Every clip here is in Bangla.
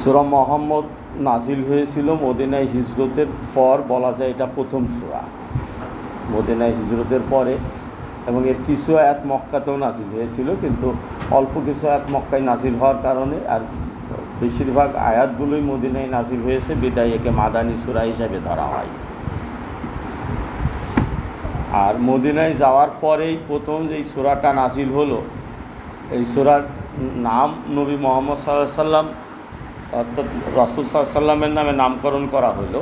সূরা মুহাম্মদ নাজিল হয়েছিল মদিনায় হিজরতের পর, বলা যায় এটা প্রথম সূরা মদিনায় হিজরতের পরে, এবং এর কিছু আয়াত মক্কাতেও নাজিল হয়েছিল, কিন্তু অল্প কিছু আয়াত মক্কায় নাজিল হওয়ার কারণে আর বেশিরভাগ আয়াতগুলোই মদিনায় নাজিল হয়েছে, বিদায় একে মাদানী সূরা হিসাবে ধরা হয়। আর মদিনায় যাওয়ার পরেই প্রথম যেই সূরাটা নাজিল হলো, এই সূরার নাম নবী মুহাম্মদ সাল্লাল্লাহু আলাইহি সাল্লাম অর্থাৎ রাসূল সাল্লাল্লাহু আলাইহি সাল্লামের নামে নামকরণ করা হলো।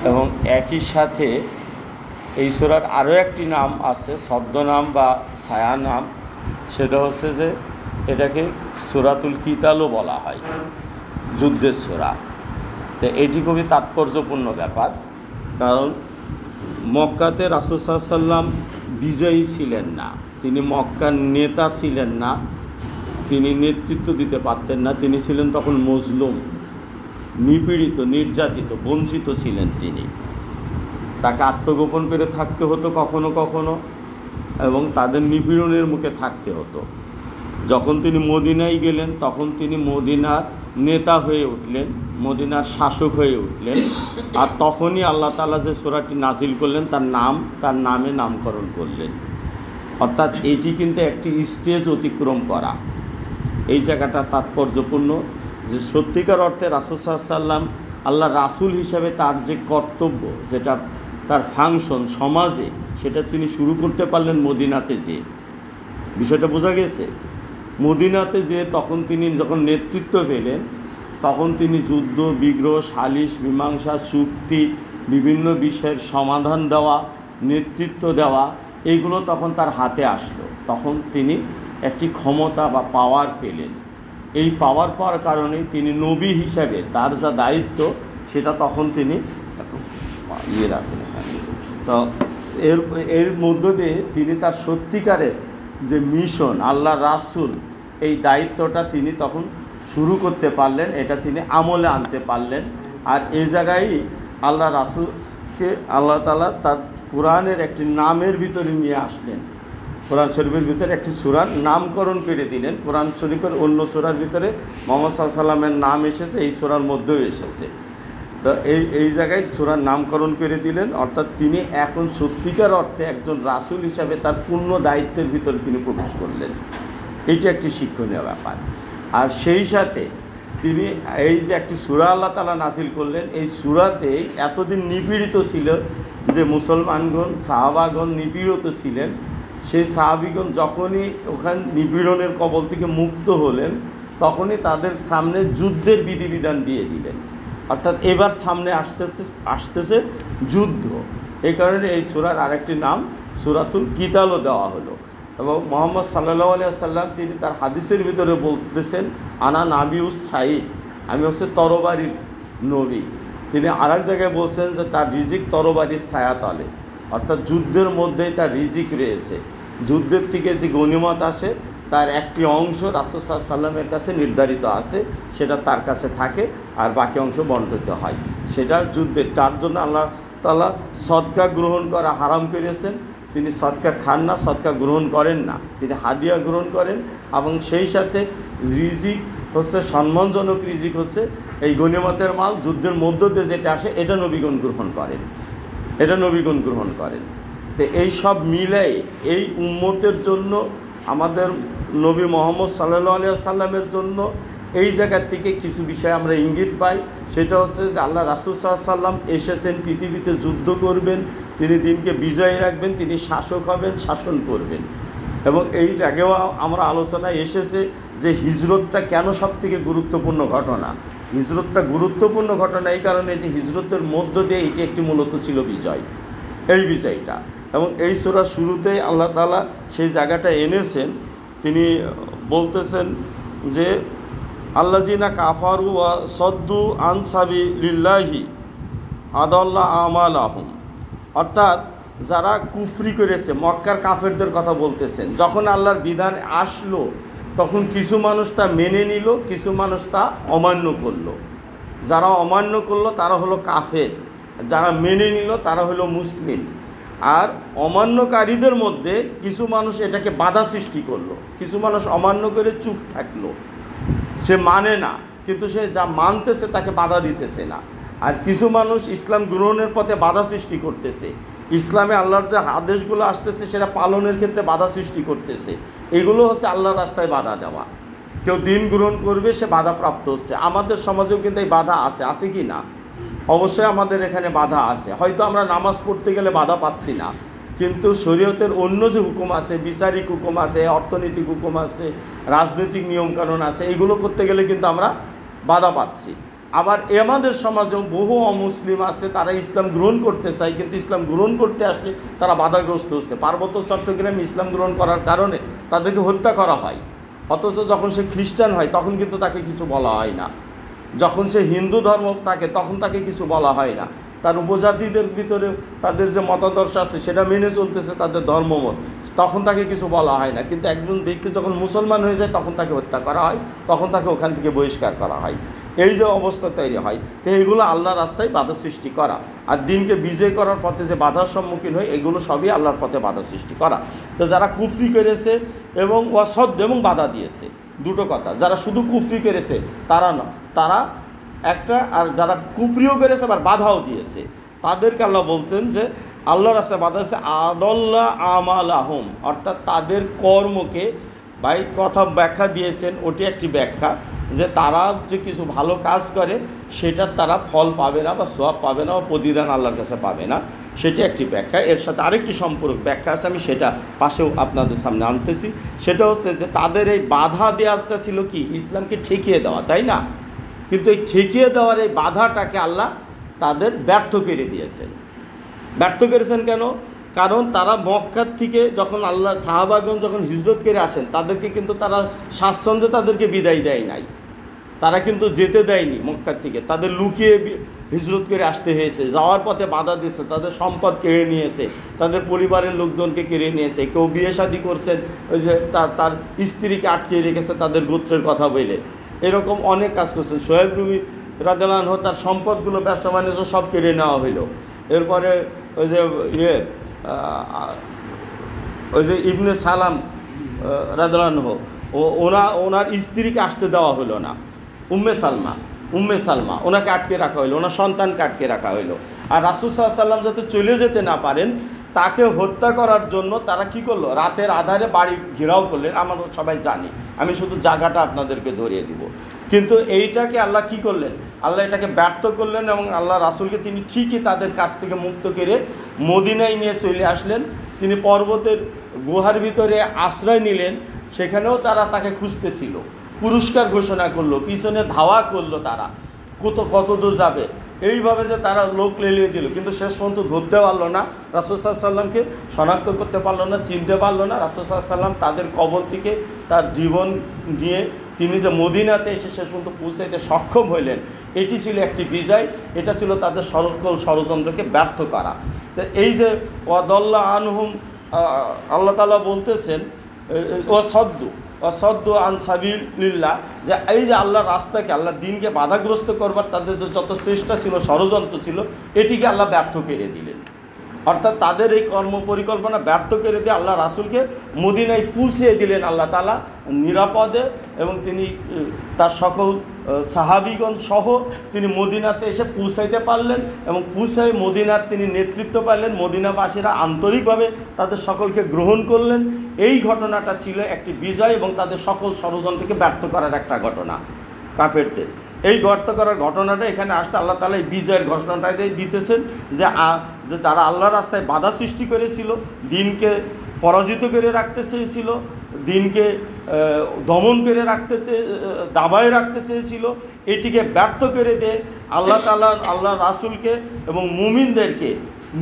এবং একই সাথে এই সূরার আরও একটি নাম আছে, ছদ্মনাম বা ছায়া নাম, সেটা হচ্ছে যে এটাকে সূরাতুল কিতালও বলা হয়, যুদ্ধের সূরা। তো এটি খুবই তাৎপর্যপূর্ণ ব্যাপার, কারণ মক্কাতে রাসূল সাল্লাল্লাহু আলাইহি সাল্লাম বিজয়ী ছিলেন না, তিনি মক্কার নেতা ছিলেন না, তিনি নেতৃত্ব দিতে পারতেন না, তিনি ছিলেন তখন মজলুম, নিপীড়িত, নির্যাতিত, বঞ্চিত ছিলেন তিনি। তাকে আত্মগোপন করে থাকতে হতো কখনো কখনো, এবং তাদের নিপীড়নের মুখে থাকতে হতো। যখন তিনি মদিনায় গেলেন তখন তিনি মদিনার নেতা হয়ে উঠলেন, মদিনার শাসক হয়ে উঠলেন। আর তখনই আল্লাহ তাআলা যে সূরাটি নাজিল করলেন তার নামে নামকরণ করলেন। অর্থাৎ এটি কিন্তু একটি স্টেজ অতিক্রম করা। এই জায়গাটা তাৎপর্যপূর্ণ যে সত্যিকার অর্থে রাসূল সাল্লাল্লাহু আলাইহি সাল্লাম আল্লাহ রাসূল হিসাবে তার যে কর্তব্য, যেটা তার ফাংশন সমাজে, সেটা তিনি শুরু করতে পারলেন মদিনাতে যে। বিষয়টা বোঝা গেছে? মদিনাতে যে তখন তিনি যখন নেতৃত্ব পেলেন, তখন তিনি যুদ্ধ, বিগ্রহ, সালিশ, মীমাংসা, চুক্তি, বিভিন্ন বিষয়ের সমাধান দেওয়া, নেতৃত্ব দেওয়া, এইগুলো তখন তার হাতে আসলো। তখন তিনি একটি ক্ষমতা বা পাওয়ার পেলেন। এই পাওয়ার পাওয়ার কারণে তিনি নবী হিসাবে তার যা দায়িত্ব, সেটা তখন তিনি রাখেন। তো এর মধ্য দিয়ে তিনি তার সত্যিকারের যে মিশন, আল্লাহ রাসূল, এই দায়িত্বটা তিনি তখন শুরু করতে পারলেন, এটা তিনি আমলে আনতে পারলেন। আর এই জায়গায় আল্লাহ রাসূলকে আল্লাহ তাআলা তার কোরআনের একটি নামের ভিতরে নিয়ে আসলেন। কোরআন শরীফের ভিতরে একটি সূরার নামকরণ করে দিলেন। কোরআন শরীফের অন্য সূরার ভিতরে মুহাম্মদ সাল্লাল্লাহু আলাইহি সাল্লামের নাম এসেছে, এই সূরার মধ্যেও এসেছে। তো এই জায়গায় সূরার নামকরণ করে দিলেন, অর্থাৎ তিনি এখন সত্যিকার অর্থে একজন রাসূল হিসাবে তার পূর্ণ দায়িত্বের ভিতরে তিনি প্রবেশ করলেন। এটি একটি শিক্ষণীয় ব্যাপার। আর সেই সাথে তিনি এই যে একটি সূরা আল্লাহ তাআলা নাজিল করলেন, এই সূরাতেই এতদিন নিপীড়িত ছিল যে মুসলমানগণ, সাহাবাগণ নিপীড়িত ছিলেন, সেই সাহাবিগণ যখনই ওখান নিপীড়নের কবল থেকে মুক্ত হলেন, তখনই তাদের সামনে যুদ্ধের বিধিবিধান দিয়ে দিলেন। অর্থাৎ এবার সামনে আসতেছে যুদ্ধ। এই কারণে এই সূরার আরেকটি নাম সূরাতুল কিতালও দেওয়া হলো। এবং মুহাম্মদ সাল্লাল্লাহু আলাইহি ওয়াসাল্লাম তিনি তার হাদিসের ভিতরে বলতেছেন, আনা নাবিউস সাইফ, আমি হচ্ছে তরবারির নবী। তিনি আরেক জায়গায় বলছেন যে তার রিজিক তরবারির ছায়াতলে, অর্থাৎ যুদ্ধের মধ্যেই তার রিজিক রয়েছে। যুদ্ধের থেকে যে গনিমত আসে তার একটি অংশ রাসূল সাল্লাল্লাহু আলাইহি সাল্লামের কাছে নির্ধারিত আছে, সেটা তার কাছে থাকে, আর বাকি অংশ বন্টন হয়। সেটা যুদ্ধের, তার জন্য আল্লাহ তাআলা সদকা গ্রহণ করা হারাম করেছেন। তিনি সদকা খান না, সদকা গ্রহণ করেন না, তিনি হাদিয়া গ্রহণ করেন। এবং সেই সাথে রিজিক হচ্ছে সম্মানজনক রিজিক হচ্ছে এই গনিমতের মাল, যুদ্ধের মধ্য দিয়ে যেটা আসে, এটা নবীগণ গ্রহণ করেন। তো এই সব মিলাই এই উম্মতের জন্য, আমাদের নবী মুহাম্মদ সাল্লাল্লাহু আলাইহি ওয়াসাল্লামের জন্য এই জায়গা থেকে কিছু বিষয় আমরা ইঙ্গিত পাই। সেটা হচ্ছে যে আল্লাহ রাসূল সাল্লাল্লাহু আলাইহি ওয়াসাল্লাম এসেছেন পৃথিবীতে যুদ্ধ করবেন, তিনি দিনকে বিজয়ী রাখবেন, তিনি শাসক হবেন, শাসন করবেন। এবং এই আগেও আমরা আলোচনায় এসেছে যে হিজরতটা কেন সবথেকে গুরুত্বপূর্ণ ঘটনা। হিজরতটা গুরুত্বপূর্ণ ঘটনা এই কারণে যে হিজরতের মধ্য দিয়ে এটি একটি মূলত ছিল বিজয়, এই বিজয়টা। এবং এই সূরার শুরুতেই আল্লাহ তাআলা সেই জায়গাটা এনেছেন। তিনি বলতেছেন যে আল্লাযিনা কাফারু ওয়া সাদ্দু আন সাবিলিল্লাহি আদাল্লা আমালাহুম, অর্থাৎ যারা কুফরি করেছে, মক্কার কাফেরদের কথা বলতেছেন। যখন আল্লাহর বিধান আসলো তখন কিছু মানুষ তা মেনে নিল, কিছু মানুষ তা অমান্য করলো। যারা অমান্য করলো তারা হলো কাফের, যারা মেনে নিল তারা হলো মুসলিম। আর অমান্যকারীদের মধ্যে কিছু মানুষ এটাকে বাধা সৃষ্টি করলো, কিছু মানুষ অমান্য করে চুপ থাকলো, সে মানে না। কিন্তু সে যা মানতেছে তাকে বাধা দিতেছে না। আর কিছু মানুষ ইসলাম গ্রহণের পথে বাধা সৃষ্টি করতেছে, ইসলামে আল্লাহর যে আদেশগুলো আসতেছে সেটা পালনের ক্ষেত্রে বাধা সৃষ্টি করতেছে। এগুলো হচ্ছে আল্লাহর রাস্তায় বাধা দেওয়া। কেউ দিন গ্রহণ করবে, সে বাধাপ্রাপ্ত হচ্ছে। আমাদের সমাজেও কিন্তু এই বাধা আছে কি না? অবশ্যই আমাদের এখানে বাধা আছে। হয়তো আমরা নামাজ পড়তে গেলে বাধা পাচ্ছি না, কিন্তু শরীয়তের অন্য যে হুকুম আছে, বিচারিক হুকুম আছে, অর্থনৈতিক হুকুম আছে, রাজনৈতিক নিয়মকানুন আছে, এগুলো করতে গেলে কিন্তু আমরা বাধা পাচ্ছি। আবার আমাদের সমাজেও বহু অমুসলিম আছে, তারা ইসলাম গ্রহণ করতে চায়, কিন্তু ইসলাম গ্রহণ করতে আসলে তারা বাধাগ্রস্ত হচ্ছে। পার্বত্য চট্টগ্রামে ইসলাম গ্রহণ করার কারণে তাদেরকে হত্যা করা হয়, অথচ যখন সে খ্রিস্টান হয় তখন কিন্তু তাকে কিছু বলা হয় না। যখন সে হিন্দু ধর্ম থাকে তখন তাকে কিছু বলা হয় না। তার উপজাতিদের ভিতরে তাদের যে মতাদর্শ আছে সেটা মেনে চলতেছে, তাদের ধর্মমত, তখন তাকে কিছু বলা হয় না। কিন্তু একজন ব্যক্তি যখন মুসলমান হয়ে যায় তখন তাকে হত্যা করা হয়, তখন তাকে ওখান থেকে বহিষ্কার করা হয়। এই যে অবস্থা তৈরি হয়, তো এইগুলো আল্লাহর রাস্তায় বাধা সৃষ্টি করা। আর দিনকে বিজয় করার পথে যে বাধার সম্মুখীন হয়, এগুলো সবই আল্লাহর পথে বাধা সৃষ্টি করা। তো যারা কুফরি করেছে এবং অসদ্য এবং বাধা দিয়েছে, দুটো কথা। যারা শুধু কুফরি করেছে তারা না, তারা একটা, আর যারা কুফরিও করেছে আবার বাধাও দিয়েছে, তাদেরকে আল্লাহ বলতেন যে আল্লাহর রাস্তায় বাধা আছে আদাল্লা আমালাহুম, অর্থাৎ তাদের কর্মকে ভাই কথা ব্যাখ্যা দিয়েছেন, ওটি একটি ব্যাখ্যা যে তারা যে কিছু ভালো কাজ করে সেটার তারা ফল পাবে না বা সওয়াব পাবে না বা প্রতিদান আল্লাহর কাছে পাবে না, সেটি একটি ব্যাখ্যা। এর সাথে আরেকটি সম্পর্ক ব্যাখ্যা আছে, আমি সেটা পাশেও আপনাদের সামনে আনতেছি। সেটা হচ্ছে যে তাদের এই বাধা দেওয়াটা ছিল কি, ইসলামকে ঠেকিয়ে দেওয়া, তাই না? কিন্তু এই ঠেকিয়ে দেওয়ার এই বাধাটাকে আল্লাহ তাদের ব্যর্থ করে দিয়েছেন। ব্যর্থ করেছেন কেন? কারণ তারা মক্কার থেকে যখন আল্লাহ সাহাবাগণ যখন হিজরত করে আসেন, তাদেরকে কিন্তু তারা স্বাচ্ছন্দ্যে তাদেরকে বিদায় দেয় নাই, তারা কিন্তু যেতে দেয়নি মক্কার থেকে, তাদের লুকিয়ে হিজরত করে আসতে হয়েছে। যাওয়ার পথে বাধা দিয়েছে, তাদের সম্পদ কেড়ে নিয়েছে, তাদের পরিবারের লোকজনকে কেড়ে নিয়েছে, কেউ বিয়ে শাদী করছেন, ওই যে তার স্ত্রীকে আটকে রেখেছে তাদের গোত্রের কথা বলে, এরকম অনেক কাজ করছেন। সোহেব রুমি রাদিয়াল্লাহু আনহু তার সম্পদগুলো, ব্যবসা বাণিজ্য সব কেড়ে নেওয়া হইল। এরপরে ওই যে ইবনে সালাম রাদিয়াল্লাহু আনহু, ওনার স্ত্রীকে আসতে দেওয়া হলো না, উম্মে সালমা ওনাকে আটকে রাখা হইলো, ওনার সন্তানকে আটকে রাখা হইলো। আর রাসূল সাল্লাল্লাহু আলাইহি ওয়াসাল্লাম যাতে চলে যেতে না পারেন, তাকে হত্যা করার জন্য তারা কি করলো, রাতের আধারে বাড়ি ঘেরাও করলেন। আমরা সবাই জানি, আমি শুধু জায়গাটা আপনাদেরকে ধরিয়ে দিব। কিন্তু এইটাকে আল্লাহ কি করলেন, আল্লাহ এটাকে ব্যর্থ করলেন এবং আল্লাহ রাসূলকে তিনি ঠিকই তাদের কাছ থেকে মুক্ত করে মদিনায় নিয়ে চলে আসলেন। তিনি পর্বতের গুহার ভিতরে আশ্রয় নিলেন, সেখানেও তারা তাকে খুঁজতেছিল, পুরস্কার ঘোষণা করলো, পিছনে ধাওয়া করলো, তারা কত দূর যাবে, এইভাবে যে তারা লোক লেলিয়ে দিল, কিন্তু শেষ পর্যন্ত ধরতে পারলো না, রাসূল সাল্লাল্লাহু আলাইহি ওয়াসাল্লামকে শনাক্ত করতে পারলো না, চিনতে পারলো না। রাসূল সাল্লাল্লাহু আলাইহি ওয়াসাল্লাম তাদের কবল থেকে তার জীবন নিয়ে তিনি যে মদিনাতে এসে শেষ পর্যন্ত পৌঁছাইতে সক্ষম হইলেন, এটি ছিল একটি বিজয়। এটা ছিল তাদের সকল ষড়যন্ত্রকে ব্যর্থ করা। তো এই যে ওয়াদাল্লা আনহুম, আল্লাহ তাআলা বলতেছেন অসদ্দু আন সাবিলিল্লাহ, যে এই যে আল্লাহর রাস্তাকে, আল্লাহর দিনকে বাধাগ্রস্ত করবার তাদের যে যত চেষ্টা ছিল, ষড়যন্ত্র ছিল, এটিকে আল্লাহ ব্যর্থ করে দিলেন। অর্থাৎ তাদের এই কর্মপরিকল্পনা ব্যর্থ করে দিয়ে আল্লাহ রাসূলকে মদিনায় পৌঁছিয়ে দিলেন আল্লাহ তাআলা নিরাপদে, এবং তিনি তার সকল সাহাবীগণ সহ তিনি মদিনাতে এসে পৌঁছাইতে পারলেন, এবং পৌঁছায় মদিনার তিনি নেতৃত্ব পাইলেন। মদিনাবাসীরা আন্তরিকভাবে তাদের সকলকে গ্রহণ করলেন। এই ঘটনাটা ছিল একটি বিজয় এবং তাদের সকল ষড়যন্ত্রকে ব্যর্থ করার একটা ঘটনা কাফেরদের। এই ব্যর্থ করার ঘটনাটা এখানে আসতে আল্লাহ তাআলা এই বিজয়ের ঘটনাটাই দিতেছেন, যে যারা আল্লাহর রাস্তায় বাধা সৃষ্টি করেছিল, দিনকে পরাজিত করে রাখতে চেয়েছিল, দিনকে দমন করে দাবায় রাখতে চেয়েছিল, এটিকে ব্যর্থ করে দিয়ে আল্লাহ তাআলা আল্লাহ রাসূলকে এবং মুমিনদেরকে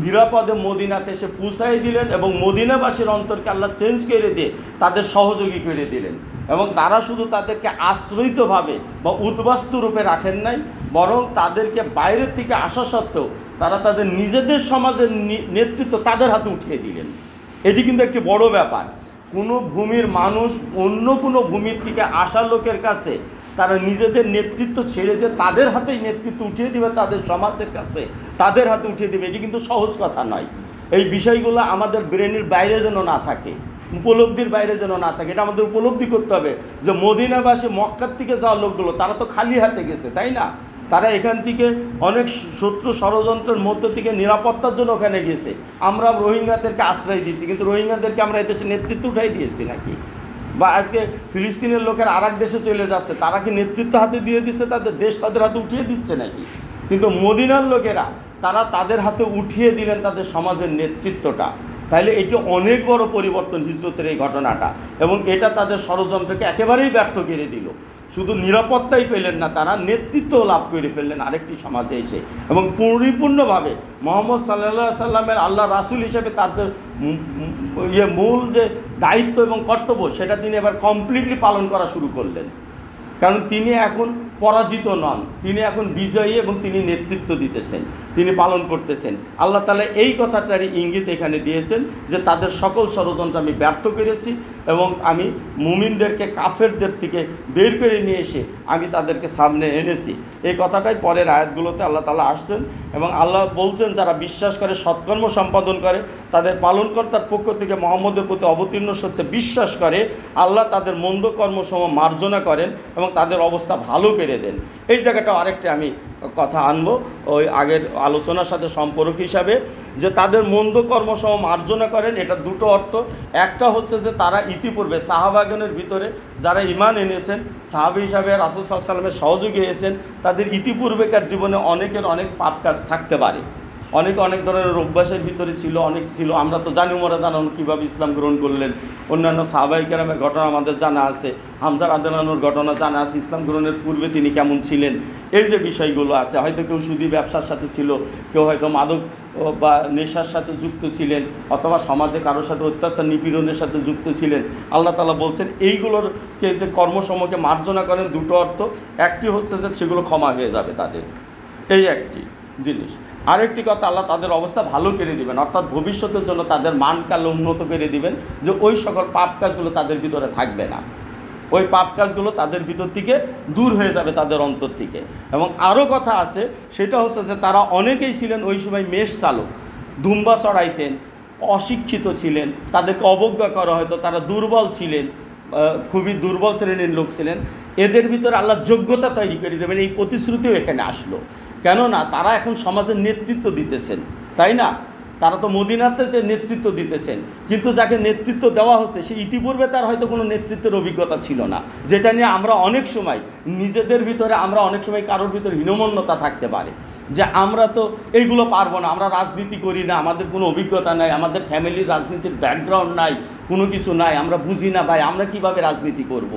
নিরাপদে মদিনাতে এসে পৌঁছাই দিলেন, এবং মদিনাবাসীর অন্তরকে আল্লাহ চেঞ্জ করে দিয়ে তাদের সহযোগী করে দিলেন। এবং তারা শুধু তাদেরকে আশ্রয়িতভাবে বা উদ্বাস্তু রূপে রাখেন নাই, বরং তাদেরকে বাইরের থেকে আসা সত্ত্বেও তারা তাদের নিজেদের সমাজের নেতৃত্ব তাদের হাতে উঠিয়ে দিলেন। এটি কিন্তু একটি বড় ব্যাপার। কোনো ভূমির মানুষ অন্য কোনো ভূমির থেকে আসা লোকের কাছে তারা নিজেদের নেতৃত্ব ছেড়ে দিয়ে তাদের হাতেই নেতৃত্ব উঠিয়ে দেবে, তাদের সমাজের কাছে তাদের হাতে উঠিয়ে দেবে, এটি কিন্তু সহজ কথা নয়। এই বিষয়গুলো আমাদের ব্রেনের বাইরে যেন না থাকে, উপলব্ধির বাইরে যেন না থাকে। এটা আমাদের উপলব্ধি করতে হবে যে মদিনাবাসী মক্কার থেকে যাওয়া লোকগুলো তারা তো খালি হাতে গেছে, তাই না? তারা এখান থেকে অনেক শত্রু ষড়যন্ত্রের মধ্য থেকে নিরাপত্তার জন্য ওখানে গেছে। আমরা রোহিঙ্গাদেরকে আশ্রয় দিয়েছি, কিন্তু রোহিঙ্গাদেরকে আমরা এদেশে নেতৃত্ব উঠাই দিয়েছি নাকি? বা আজকে ফিলিস্তিনের লোকের আর এক দেশে চলে যাচ্ছে, তারা কি নেতৃত্ব হাতে দিয়ে দিচ্ছে, তাদের দেশ তাদের হাতে উঠিয়ে দিচ্ছে নাকি? কিন্তু মদিনার লোকেরা তারা তাদের হাতে উঠিয়ে দিলেন তাদের সমাজের নেতৃত্বটা। তাহলে এটি অনেক বড় পরিবর্তন হিজরতের এই ঘটনাটা, এবং এটা তাদের ষড়যন্ত্রকে একেবারেই ব্যর্থ করে দিল। শুধু নিরাপত্তাই পেলেন না, তারা নেতৃত্ব লাভ করে ফেললেন আরেকটি সমাজে এসে, এবং পরিপূর্ণভাবে মোহাম্মদ সাল্লাল্লাহু সাল্লামের আল্লাহ রাসূল হিসেবে তার যে মূল যে দায়িত্ব এবং কর্তব্য সেটা তিনি এবার কমপ্লিটলি পালন করা শুরু করলেন। কারণ তিনি এখন পরাজিত নন, তিনি এখন বিজয়ী, এবং তিনি নেতৃত্ব দিতেছেন, তিনি পালন করতেছেন। আল্লাহ তাআলা এই কথাটারই ইঙ্গিত এখানে দিয়েছেন যে তাদের সকল ষড়যন্ত্র আমি ব্যর্থ করেছি, এবং আমি মুমিনদেরকে কাফেরদের থেকে বের করে নিয়ে এসে আমি তাদেরকে সামনে এনেছি। এই কথাটাই পরের আয়াতগুলোতে আল্লাহ তাআলা আসছেন, এবং আল্লাহ বলছেন যারা বিশ্বাস করে সৎকর্ম সম্পাদন করে তাদের পালনকর্তার পক্ষ থেকে মুহাম্মদের প্রতি অবতীর্ণ সত্যে বিশ্বাস করে, আল্লাহ তাদের মন্দ কর্মসমূহ মার্জনা করেন এবং তাদের অবস্থা ভালো করে দেন। এই জায়গাটা আরেকটা আমি কথা আনবো ওই আগের আলোচনার সাথে সম্পর্ক হিসাবে, যে তাদের মন্দ কর্মসমূহ মার্জনা করেন, এটা দুটো অর্থ। একটা হচ্ছে যে তারা ইতিপূর্বে সাহাবাগণের ভিতরে যারা ঈমান এনেছেন, সাহাবী হিসাবে রাসূল সাল্লাল্লাহু আলাইহি ওয়াসাল্লামের সহযোগী হয়েছেন, তাদের ইতিপূর্বেকার জীবনে অনেকের অনেক পাপ কাজ থাকতে পারে, অনেক ধরনের অভ্যাসের ভিতরে ছিল, অনেক ছিল। আমরা তো জানি উমর রাদিয়াল্লাহু আনহু কীভাবে ইসলাম গ্রহণ করলেন, অন্যান্য সাহাবায়ে কেরামের ঘটনা আমাদের জানা আছে, হামজা রাদিয়াল্লাহু আনহুর ঘটনা জানা আছে, ইসলাম গ্রহণের পূর্বে তিনি কেমন ছিলেন, এই যে বিষয়গুলো আছে। হয়তো কেউ সুদী ব্যবসার সাথে ছিল, কেউ হয়তো মাদক বা নেশার সাথে যুক্ত ছিলেন, অথবা সমাজে কারোর সাথে অত্যাচার নিপীড়নের সাথে যুক্ত ছিলেন। আল্লাহ তাআলা বলছেন এইগুলোরকে যে কর্মসমূহকে মার্জনা করেন, দুটো অর্থ। একটি হচ্ছে যে সেগুলো ক্ষমা হয়ে যাবে তাদের, এই একটি জিনিস। আরেকটি কথা, আল্লাহ তাদের অবস্থা ভালো করে দিবেন, অর্থাৎ ভবিষ্যতের জন্য তাদের মানকাল উন্নত করে দিবেন, যে ওই সকল পাপ কাজগুলো তাদের ভিতরে থাকবে না, ওই পাপ কাজগুলো তাদের ভিতর থেকে দূর হয়ে যাবে তাদের অন্তর থেকে। এবং আরও কথা আছে, সেটা হচ্ছে যে তারা অনেকেই ছিলেন ওই সময় মেষ চালক, দুম্বা চড়াইতেন, অশিক্ষিত ছিলেন, তাদেরকে অবজ্ঞা করা হয়তো, তারা দুর্বল ছিলেন, খুবই দুর্বল শ্রেণীর লোক ছিলেন। এদের ভিতরে আল্লাহ যোগ্যতা তৈরি করে দেবেন, এই প্রতিশ্রুতিও এখানে আসলো। কেননা তারা এখন সমাজের নেতৃত্ব দিতেছেন, তাই না? তারা তো মদিনাতে যে নেতৃত্ব দিতেছেন, কিন্তু যাকে নেতৃত্ব দেওয়া হচ্ছে সে ইতিপূর্বে তার হয়তো কোনো নেতৃত্বের অভিজ্ঞতা ছিল না, যেটা নিয়ে আমরা অনেক সময় নিজেদের ভিতরে, আমরা অনেক সময় কারোর ভিতরে হীনমন্যতা থাকতে পারে, যে আমরা তো এইগুলো পারবো না, আমরা রাজনীতি করি না, আমাদের কোনো অভিজ্ঞতা নাই, আমাদের ফ্যামিলির রাজনীতির ব্যাকগ্রাউন্ড নাই, কোনো কিছু নাই, আমরা বুঝি না ভাই, আমরা কিভাবে রাজনীতি করব,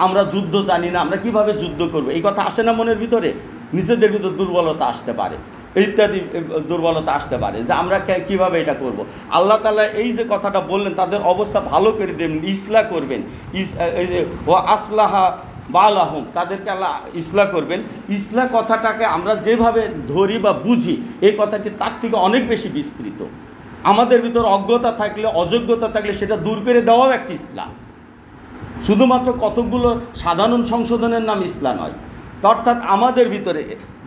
আমরা যুদ্ধ জানি না, আমরা কিভাবে যুদ্ধ করব, এই কথা আসে না মনের ভিতরে? নিজেদের ভিতর দুর্বলতা আসতে পারে, ইত্যাদি দুর্বলতা আসতে পারে, যে আমরা কীভাবে এটা করব। আল্লাহ তাআলা এই যে কথাটা বললেন, তাদের অবস্থা ভালো করে দেবেন, ইসলাহ করবেন, এই যে ও আসলাহা বালাহুম, তাদেরকে আল্লাহ ইসলাহ করবেন। ইসলাহ কথাটাকে আমরা যেভাবে ধরি বা বুঝি, এই কথাটি তার থেকে অনেক বেশি বিস্তৃত। আমাদের ভিতর অজ্ঞতা থাকলে, অযোগ্যতা থাকলে সেটা দূর করে দেওয়াও একটি ইসলাম, শুধুমাত্র কতকগুলো সাধারণ সংশোধনের নাম ইসলাম নয়। অর্থাৎ আমাদের ভিতরে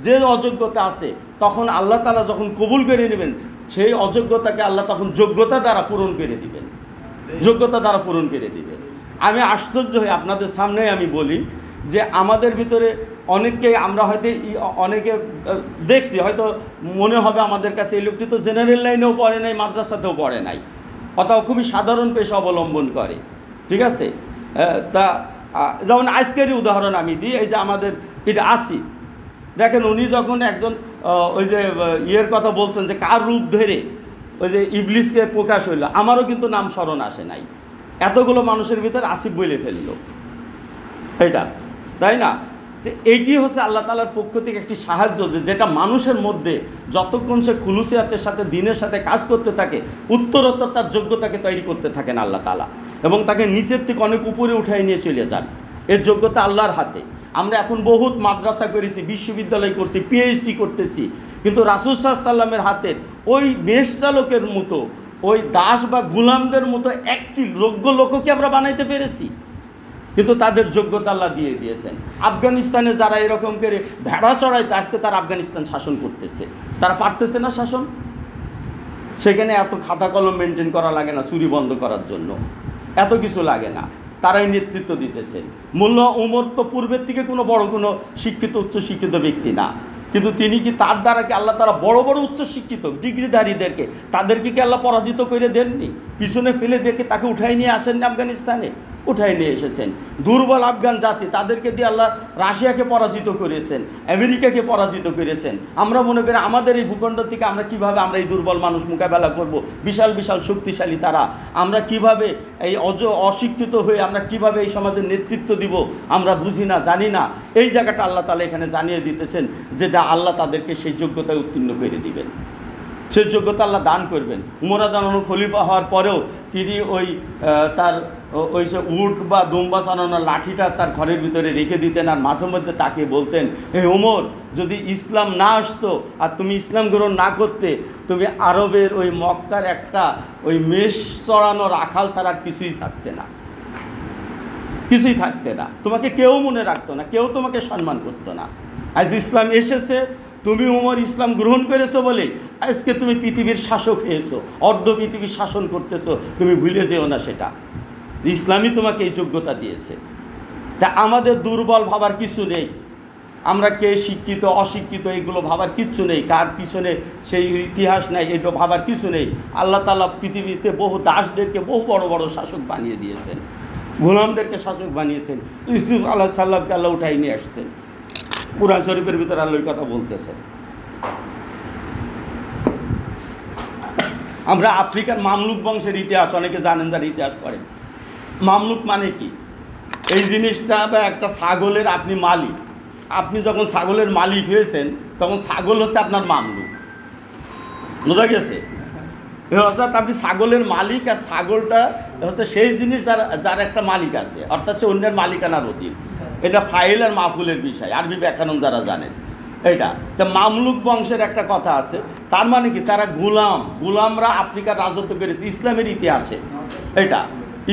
যে অযোগ্যতা আছে, তখন আল্লাহ তাআলা যখন কবুল করে নেবেন, সেই অযোগ্যতাকে আল্লাহ তখন যোগ্যতা দ্বারা পূরণ করে দিবেন, যোগ্যতা দ্বারা পূরণ করে দিবেন। আমি আশ্চর্য হয়ে আপনাদের সামনে আমি বলি যে আমাদের ভিতরে অনেককে আমরা হয়তো অনেকে দেখছি, হয়তো মনে হবে আমাদের কাছে এই লোকটি তো জেনারেল লাইনেও পড়ে নাই, মাদ্রাসাতেও পড়ে নাই, অথবা খুবই সাধারণ পেশা অবলম্বন করে, ঠিক আছে? তা যেমন আজকেরই উদাহরণ আমি দিই, এই যে আমাদের এটা আসিফ, দেখেন উনি যখন একজন ওই যে ইয়ের কথা বলছেন যে কার রূপ ধরে ওই যে ইবলিসকে প্রকাশ হইল, আমারও কিন্তু নাম স্মরণ আসে নাই, এতগুলো মানুষের ভিতরে আসিফ বলে ফেললো, এটা তাই না? তো এইটি হচ্ছে আল্লাহ তাআলার পক্ষ থেকে একটি সাহায্য, যেটা মানুষের মধ্যে যতক্ষণ সে খুলুসিয়াতের সাথে দিনের সাথে কাজ করতে থাকে, উত্তরোত্তর তার যোগ্যতাকে তৈরি করতে থাকেন আল্লাহ তাআলা, এবং তাকে নিচের থেকে অনেক উপরে উঠাই নিয়ে চলে যান। এর যোগ্যতা আল্লাহর হাতে। আমরা এখন বহুত মাদ্রাসা করেছি, বিশ্ববিদ্যালয় করছি, পিএইচডি করতেছি, কিন্তু রাসূল সাল্লাল্লাহু আলাইহি ওয়াসাল্লামের হাতের ওই মেষ চালকের মতো, ওই দাস বা গুলামদের মতো একটি যোগ্য লোককে আমরা বানাইতে পেরেছি, কিন্তু তাদের যোগ্যতা আল্লাহ দিয়ে দিয়েছেন। আফগানিস্তানে যারা এরকম করে ভেড়া চড়াইতে, আজকে তারা আফগানিস্তান শাসন করতেছে, তারা পারতেছে না শাসন, সেখানে এত খাতা কলম মেনটেন করা লাগে না চুরি বন্ধ করার জন্য, এত কিছু লাগে না, তারাই নেতৃত্ব দিতেছে। মোল্লা উমর তো পূর্বের থেকে কোনো বড় কোনো শিক্ষিত উচ্চশিক্ষিত ব্যক্তি না, কিন্তু তিনি কি তার দ্বারা কি আল্লাহ তারা বড় বড় উচ্চশিক্ষিত ডিগ্রিধারীদেরকে তাদেরকে কি আল্লাহ পরাজিত করে দেননি? পিছনে ফেলে দেখে তাকে উঠাই নিয়ে আসেননি আফগানিস্তানে? উঠাই নিয়ে এসেছেন। দুর্বল আফগান জাতি তাদেরকে দিয়ে আল্লাহ রাশিয়াকে পরাজিত করেছেন, আমেরিকাকে পরাজিত করেছেন। আমরা মনে করি আমাদের এই ভূখণ্ড থেকে আমরা কিভাবে আমরা এই দুর্বল মানুষ মোকাবেলা করব, বিশাল বিশাল শক্তিশালী তারা, আমরা কিভাবে এই অশিক্ষিত হয়ে আমরা কিভাবে এই সমাজের নেতৃত্ব দিব আমরা বুঝি না, জানি না। এই জায়গাটা আল্লাহ তাআলা এখানে জানিয়ে দিতেছেন যে আল্লাহ তাদেরকে সেই যোগ্যতায় উত্তীর্ণ করে দিবেন, সেই যোগ্যতা আল্লাহ দান করবেন। উমর রাদিয়াল্লাহু আনহু খলিফা হওয়ার পরেও তিনি তার ওই যে উট বা দুম্বা চালানোর লাঠিটা তার ঘরের ভিতরে রেখে দিতেন, আর মাঝে মধ্যে তাকে বলতেন, হে ওমর, যদি ইসলাম না আসতো আর তুমি ইসলাম গ্রহণ না করতে, তুমি আরবের ওই মক্কার একটা ওই মেষ চড়ানো রাখাল ছাড়া আর কিছুই থাকতে না, কিছুই থাকতে না। তোমাকে কেউ মনে রাখতো না, কেউ তোমাকে সম্মান করতো না। আজ ইসলাম এসেছে, তুমি ওমর ইসলাম গ্রহণ করেছো বলে আজকে তুমি পৃথিবীর শাসক হয়েছো, অর্ধ পৃথিবীর শাসন করতেছো। তুমি ভুলে যেও না সেটা, ইসলামই তোমাকে এই যোগ্যতা দিয়েছে। তা আমাদের দুর্বল ভাবার কিছু নেই, আমরা কে শিক্ষিত অশিক্ষিত এগুলো ভাবার কিচ্ছু নেই, কার পিছনে সেই ইতিহাস নাই এটা ভাবার কিছু নেই। আল্লাহ তাআলা পৃথিবীতে বহু দাসদেরকে বহু বড় বড় শাসক বানিয়ে দিয়েছেন, গোলামদেরকে শাসক বানিয়েছেন। ইউসুফ আলাইহিস সালামকে আল্লাহ উঠাই নিয়ে আসছেন, কুরআন শরীফের ভিতরে আল্লাহ কথা বলতেছেন। আমরা আফ্রিকার মামলুক বংশের ইতিহাস অনেকে জানেন, যারা ইতিহাস পড়েন। মামলুক মানে কি? এই জিনিসটা বা একটা ছাগলের আপনি মালিক, আপনি যখন ছাগলের মালিক হয়েছেন তখন ছাগল হচ্ছে আপনার মামলুক, বোঝা গেছে? অর্থাৎ আপনি ছাগলের মালিক, আর ছাগলটা হচ্ছে সেই জিনিস যার একটা মালিক আছে, অর্থাৎ হচ্ছে অন্যের মালিকানার অধীন। এটা ফাইল আর মাহফুলের বিষয়, আরবি ব্যাকরণ যারা জানেন এটা। তা মামলুক বংশের একটা কথা আছে, তার মানে কি তারা গোলামরা আফ্রিকার রাজত্ব করেছে ইসলামের ইতিহাসে। এটা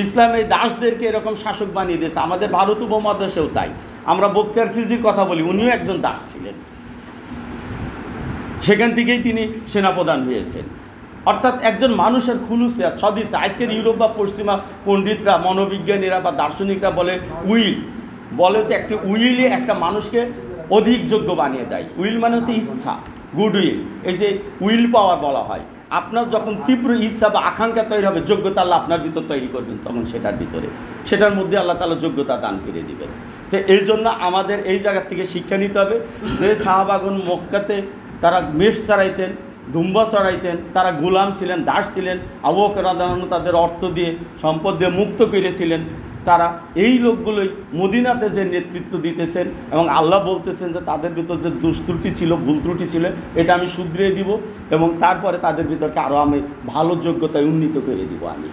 ইসলাম এই দাসদেরকে এরকম শাসক বানিয়ে দিয়েছে। আমাদের ভারত উপমহাদেশেও তাই। আমরা বখতিয়ার খিলজির কথা বলি, উনিও একজন দাস ছিলেন, সেখান থেকেই তিনি সেনাপ্রধান হয়েছেন। অর্থাৎ একজন মানুষের খুলুসিয়াত সদিচ্ছা। আজকের ইউরোপ বা পশ্চিমা পণ্ডিতরা, মনোবিজ্ঞানীরা বা দার্শনিকরা বলে যে একটি উইলে একটা মানুষকে অধিক যোগ্য বানিয়ে দেয়। উইল মানে হচ্ছে ইচ্ছা, গুড উইল। এই যে উইল পাওয়ার বলা হয়, আপনার যখন তীব্র ইচ্ছা বা আকাঙ্ক্ষা তৈরি হবে, যোগ্যতা আল্লাহ আপনার ভিতর তৈরি করবেন, তখন সেটার মধ্যে আল্লাহ তাআলা যোগ্যতা দান করে দিবেন। তো এই জন্য আমাদের এই জায়গার থেকে শিক্ষা নিতে হবে যে সাহাবাগণ মক্কাতে তারা মেষ চড়াইতেন, দুম্বা চড়াইতেন, তারা গোলাম ছিলেন, দাস ছিলেন। আবু বকর রাদিয়াল্লাহু আনহু তাদের অর্থ দিয়ে সম্পদ দিয়ে মুক্ত করেছিলেন। তারা এই লোকগুলোই মদিনাতে যে নেতৃত্ব দিতেছেন, এবং আল্লাহ বলতেছেন যে তাদের ভিতর যে দুষ্ত্রুটি ছিল, ভুল ত্রুটি ছিল, এটা আমি শুধরিয়ে দিব, এবং তারপরে তাদের ভিতরকে আরও আমি ভালো যোগ্যতায় উন্নীত করে দিব আমি,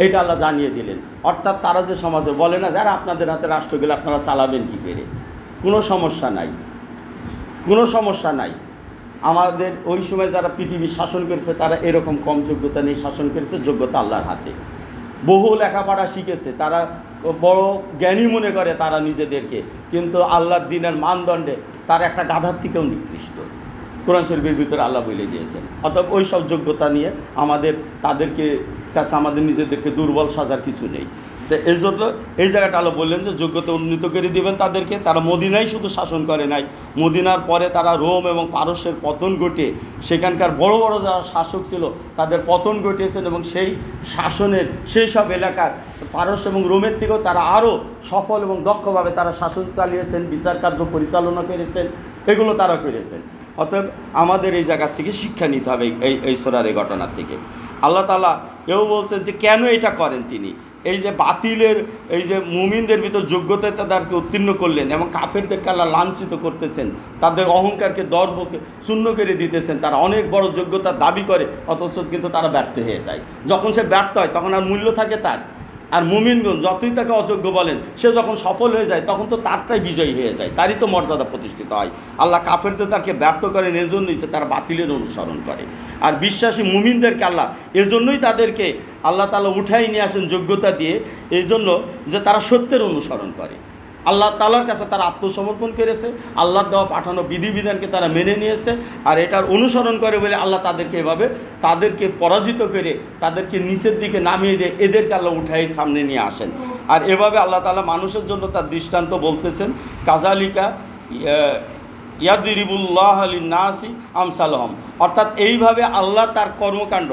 এটা আল্লাহ জানিয়ে দিলেন। অর্থাৎ তারা যে সমাজে বলে না, যারা আপনাদের হাতে রাষ্ট্র গেলে আপনারা চালাবেন কী করে, কোনো সমস্যা নাই, কোনো সমস্যা নাই। আমাদের ওই সময় যারা পৃথিবী শাসন করেছে তারা এরকম কম যোগ্যতা নিয়ে শাসন করেছে, যোগ্যতা আল্লাহর হাতে। বহু লেখাপড়া শিখেছে, তারা বড় জ্ঞানী মনে করে তারা নিজেদেরকে, কিন্তু আল্লাহর দ্বীনের মানদণ্ডে তারা একটা গাধার থেকেও নিকৃষ্ট। কোরআন শরীফের ভিতরে আল্লাহ বলে দিয়েছেন। অতএব ওই সব যোগ্যতা নিয়ে তাদেরকে কাছে আমাদের নিজেদেরকে দুর্বল সাজার কিছু নেই। তো এই জন্য এই জায়গাটা আল্লাহ বললেন যে যোগ্যতা উন্নীত করে দিবেন তাদেরকে। তারা মদিনায় শুধু শাসন করে নাই, মদিনার পরে তারা রোম এবং পারস্যের পতন ঘটিয়ে সেখানকার বড় বড় যারা শাসক ছিল তাদের পতন ঘটিয়েছেন, এবং সেই শাসনের সেই সব এলাকার পারস্য এবং রোমের থেকেও তারা আরও সফল এবং দক্ষভাবে তারা শাসন চালিয়েছেন, বিচার কার্য পরিচালনা করেছেন, এগুলো তারা করেছেন। অতএব আমাদের এই জায়গার থেকে শিক্ষা নিতে হবে এই সূরার এই ঘটনার থেকে। আল্লাহ তাআলা এও বলছেন যে কেন এটা করেন তিনি, এই যে বাতিলের এই যে মুমিনদের ভিতর যোগ্যতায় তাদেরকে উত্তীর্ণ করলেন, এবং কাফেরদেরকে আল্লাহ লাঞ্ছিত করতেছেন, তাদের অহংকারকে দর্বকে শূন্য করে দিতেছেন। তারা অনেক বড় যোগ্যতার দাবি করে, অথচ কিন্তু তারা ব্যর্থ হয়ে যায়। যখন সে ব্যর্থ হয় তখন আর মূল্য থাকে তার। আর মুমিনগণ যতই তাকে অযোগ্য বলেন, সে যখন সফল হয়ে যায় তখন তো তারটাই বিজয়ী হয়ে যায়, তারই তো মর্যাদা প্রতিষ্ঠিত হয়। আল্লাহ কাফেরদের তাকে ব্যর্থ করেন এজন্যই যে তারা বাতিলের অনুসরণ করে, আর বিশ্বাসী মুমিনদেরকে আল্লাহ এজন্যই তাদেরকে আল্লাহ তাআলা উঠাই নিয়ে আসেন যোগ্যতা দিয়ে, এই জন্য যে তারা সত্যের অনুসরণ করে। আল্লাহ তাআলার কাছে তারা আত্মসমর্পণ করেছে, আল্লাহর দেওয়া পাঠানো বিধিবিধানকে তারা মেনে নিয়েছে, আর এটার অনুসরণ করে বলে আল্লাহ তাদেরকে এভাবে তাদেরকে পরাজিত করে তাদেরকে নিচের দিকে নামিয়ে দিয়ে এদেরকে আল্লাহ উঠাই সামনে নিয়ে আসেন। আর এভাবে আল্লাহ তাআলা মানুষের জন্য তার দৃষ্টান্ত বলতেছেন, কাজালিকা ইয়াদরিবুল্লাহ লিন-নাসি আমসালহম, অর্থাৎ এইভাবে আল্লাহ তার কর্মকাণ্ড,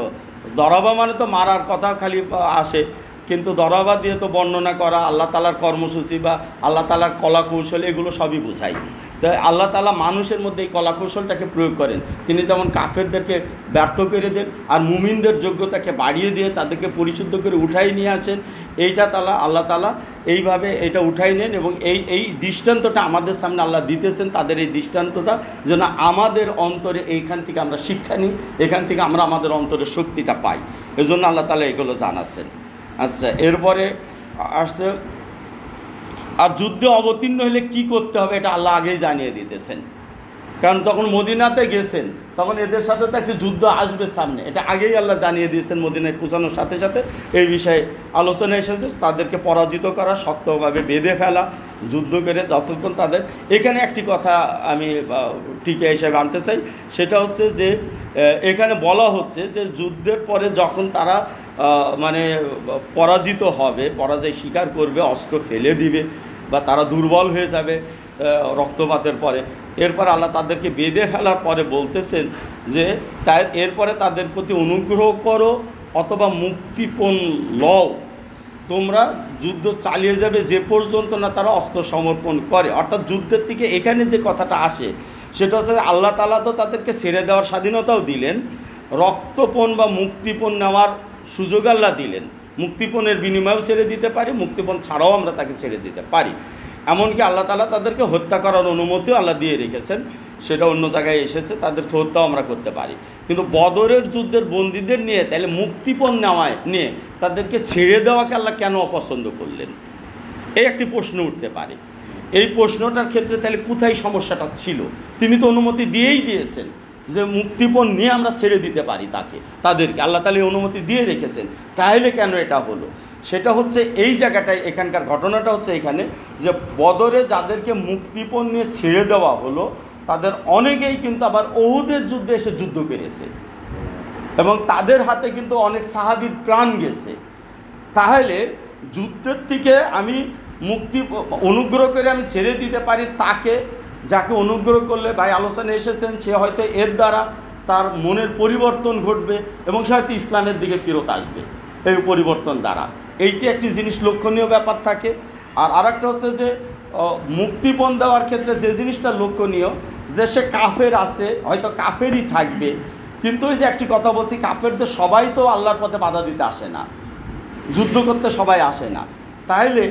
দরাবা মানে তো মারার কথা খালি আসে, কিন্তু দরাবা দিয়ে তো বর্ণনা করা আল্লাহ তাআলার কর্মসূচি বা আল্লাহ তাআলার কলা কৌশল এগুলো সবই বোঝায়। তাই আল্লাহ তাআলা মানুষের মধ্যে এই কলা কৌশলটাকে প্রয়োগ করেন। তিনি যেমন কাফেরদেরকে ব্যর্থ করে দেন আর মুমিনদের যোগ্যতাকে বাড়িয়ে দিয়ে তাদেরকে পরিশুদ্ধ করে উঠাই নিয়ে আসেন, এইটা আল্লাহ তাআলা এইভাবে এটা উঠাই নেন এবং এই দৃষ্টান্তটা আমাদের সামনে আল্লাহ দিতেছেন। তাদের এই দৃষ্টান্তটা যেন আমাদের অন্তরে এইখান থেকে আমরা শিক্ষা নিই, এখান থেকে আমরা আমাদের অন্তরের শক্তিটা পাই, এজন্য আল্লাহ তাআলা এগুলো জানাচ্ছেন। আচ্ছা, এরপরে আসছে আর যুদ্ধে অবতীর্ণ হলে কি করতে হবে এটা আল্লাহ আগেই জানিয়ে দিতেছেন। কারণ যখন মদিনাতে গেছেন তখন এদের সাথে তো একটা যুদ্ধ আসবে সামনে, এটা আগেই আল্লাহ জানিয়ে দিয়েছেন। মদিনায় পৌঁছানোর সাথে সাথে এই বিষয়ে আলোচনা এসেছে, তাদেরকে পরাজিত করা, শক্তভাবে বেঁধে ফেলা, যুদ্ধ করে যতক্ষণ তাদের। এখানে একটি কথা আমি টিকে হিসেবে আনতে চাই, সেটা হচ্ছে যে এখানে বলা হচ্ছে যে যুদ্ধের পরে যখন তারা মানে পরাজিত হবে, পরাজয় স্বীকার করবে, অস্ত্র ফেলে দিবে বা তারা দুর্বল হয়ে যাবে রক্তপাতের পরে, এরপর আল্লাহ তাদেরকে বেঁধে ফেলার পরে বলতেছেন যে তাই এরপরে তাদের প্রতি অনুগ্রহ করো অথবা মুক্তিপণ লও, তোমরা যুদ্ধ চালিয়ে যাবে যে পর্যন্ত না তারা অস্ত্র সমর্পণ করে। অর্থাৎ যুদ্ধের থেকে এখানে যে কথাটা আসে সেটা হচ্ছে আল্লাহ তাআলা তো তাদেরকে ছেড়ে দেওয়ার স্বাধীনতাও দিলেন, রক্তপণ বা মুক্তিপণ নেওয়ার সুযোগ আল্লাহ দিলেন। মুক্তিপণের বিনিময়েও ছেড়ে দিতে পারি, মুক্তিপণ ছাড়াও আমরা তাকে ছেড়ে দিতে পারি। এমনকি আল্লাহ তাআলা তাদেরকে হত্যা করার অনুমতিও আল্লাহ দিয়ে রেখেছেন, সেটা অন্য জায়গায় এসেছে, তাদেরকে হত্যাও আমরা করতে পারি। কিন্তু বদরের যুদ্ধের বন্দীদের নিয়ে তাহলে মুক্তিপণ নেওয়ায় নিয়ে তাদেরকে ছেড়ে দেওয়াকে আল্লাহ কেন অপছন্দ করলেন, এই একটি প্রশ্ন উঠতে পারে। এই প্রশ্নটার ক্ষেত্রে তাহলে কোথায় সমস্যাটা ছিল? তিনি তো অনুমতি দিয়েই দিয়েছেন যে মুক্তিপণ নিয়ে আমরা ছেড়ে দিতে পারি তাদেরকে, আল্লাহ তাআলা অনুমতি দিয়ে রেখেছেন, তাহলে কেন এটা হলো? সেটা হচ্ছে এই জায়গাটায়, এখানকার ঘটনাটা হচ্ছে এখানে যে বদরে যাদেরকে মুক্তিপণ নিয়ে ছেড়ে দেওয়া হলো তাদের অনেকেই কিন্তু আবার উহুদের যুদ্ধে এসে যুদ্ধ করেছে এবং তাদের হাতে কিন্তু অনেক সাহাবীর প্রাণ গেছে। তাহলে যুদ্ধের থেকে আমি অনুগ্রহ করে আমি ছেড়ে দিতে পারি তাকে, যাকে অনুগ্রহ করলে ভাই আলোচনা এসেছেন সে হয়তো এর দ্বারা তার মনের পরিবর্তন ঘটবে এবং সে হয়তো ইসলামের দিকে ফেরত আসবে এই পরিবর্তন দ্বারা। এইটি একটি জিনিস লক্ষণীয় ব্যাপার থাকে। আর আরেকটা হচ্ছে যে মুক্তিপণ দেওয়ার ক্ষেত্রে যে জিনিসটা লক্ষণীয় যে সে কাফের আছে, হয়তো কাফেরই থাকবে, কিন্তু ওই যে একটি কথা বলছি, কাফেরদের সবাই তো আল্লাহর পথে বাধা দিতে আসে না, যুদ্ধ করতে সবাই আসে না। তাহলে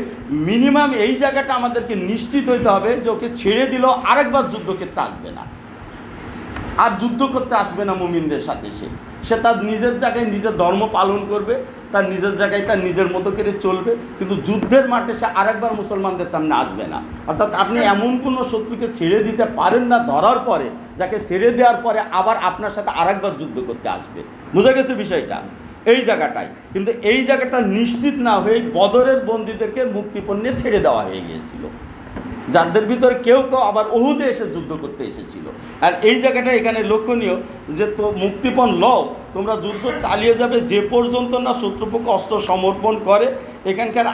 মিনিমাম এই জায়গাটা আমাদেরকে নিশ্চিত হইতে হবে যে ওকে ছেড়ে দিলেও আরেকবার যুদ্ধক্ষেত্রে আসবে না, আর যুদ্ধ করতে আসবে না মুমিনদের সাথে। সে তার নিজের জায়গায় নিজের ধর্ম পালন করবে, তার নিজের জায়গায় তার নিজের মতো করে চলবে, কিন্তু যুদ্ধের মাঠে সে আরেকবার মুসলমানদের সামনে আসবে না। অর্থাৎ আপনি এমন কোনো শত্রুকে ছেড়ে দিতে পারেন না ধরার পরে, যাকে ছেড়ে দেওয়ার পরে আবার আপনার সাথে আরেকবার যুদ্ধ করতে আসবে। বুঝা গেছে বিষয়টা? এই জায়গাটাই কিন্তু এই জায়গাটা নিশ্চিত না হয়ে বদরের বন্দীদেরকে মুক্তিপণ নিয়ে ছেড়ে দেওয়া হয়ে গিয়েছিল, যাদের ভিতরে কেউ কেউ আবার উহুদে এসে যুদ্ধ করতে এসেছিল। আর এই জায়গাটা এখানে লক্ষণীয় যে তো মুক্তিপণ লও, তোমরা যুদ্ধ চালিয়ে যাবে যে পর্যন্ত না শত্রুপক্ষ অস্ত্র সমর্পণ করে। এখানকার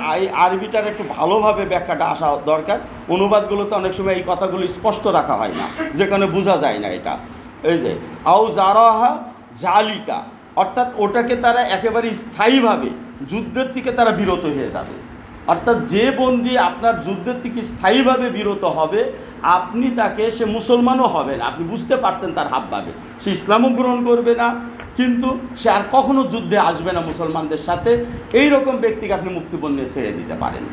আরবিটার একটু ভালোভাবে ব্যাখ্যাটা আসা দরকার। অনুবাদগুলোতে অনেক সময় এই কথাগুলো স্পষ্ট রাখা হয় না, যেখানে বোঝা যায় না এটা। এই যে আউ জারাহা জালিকা, অর্থাৎ ওটাকে তারা একেবারে স্থায়ীভাবে যুদ্ধের থেকে তারা বিরত হয়ে যাবে। অর্থাৎ যে বন্দী আপনার যুদ্ধের থেকে স্থায়ীভাবে বিরত হবে, আপনি তাকে, সে মুসলমানও হবে না, আপনি বুঝতে পারছেন তার হাবভাবে, সে ইসলামও গ্রহণ করবে না, কিন্তু সে আর কখনো যুদ্ধে আসবে না মুসলমানদের সাথে, এই রকম ব্যক্তিকে আপনি মুক্তিপণ নিয়ে ছেড়ে দিতে পারেন।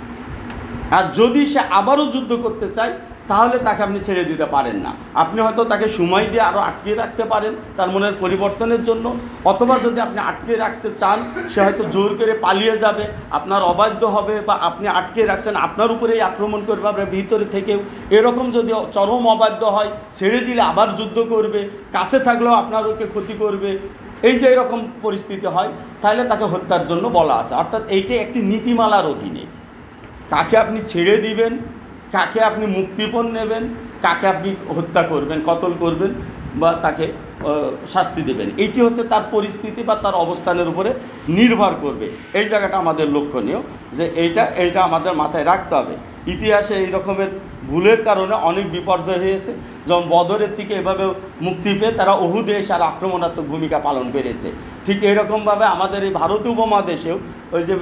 আর যদি সে আবারও যুদ্ধ করতে চায় তাহলে তাকে আপনি ছেড়ে দিতে পারেন না। আপনি হয়তো তাকে সময় দিয়ে আরও আটকিয়ে রাখতে পারেন তার মনের পরিবর্তনের জন্য, অথবা যদি আপনি আটকে রাখতে চান সে হয়তো জোর করে পালিয়ে যাবে, আপনার অবাধ্য হবে, বা আপনি আটকে রাখছেন আপনার উপরেই আক্রমণ করবে আপনার ভিতরে থেকেও। এরকম যদি চরম অবাধ্য হয়, ছেড়ে দিলে আবার যুদ্ধ করবে, কাছে থাকলেও আপনার ওকে ক্ষতি করবে, এই যে এরকম পরিস্থিতি হয়, তাহলে তাকে হত্যার জন্য বলা আছে। অর্থাৎ এইটা একটি নীতিমালার অধীনে কাকে আপনি ছেড়ে দিবেন, কাকে আপনি মুক্তিপণ নেবেন, কাকে আপনি হত্যা করবেন, কতল করবেন বা তাকে শাস্তি দেবেন। এইটি হচ্ছে তার পরিস্থিতি বা তার অবস্থানের উপরে নির্ভর করবে। এই জায়গাটা আমাদের লক্ষণীয় যে এইটা আমাদের মাথায় রাখতে হবে। ইতিহাসে এই রকমের ভুলের কারণে অনেক বিপর্যয় হয়েছে। যেমন বদরের থেকে এভাবে মুক্তি পেয়ে তারা উহুদে এসে আর আক্রমণাত্মক ভূমিকা পালন করেছে। ঠিক এইরকমভাবে আমাদের এই ভারতীয় উপমহাদেশেও ওই যে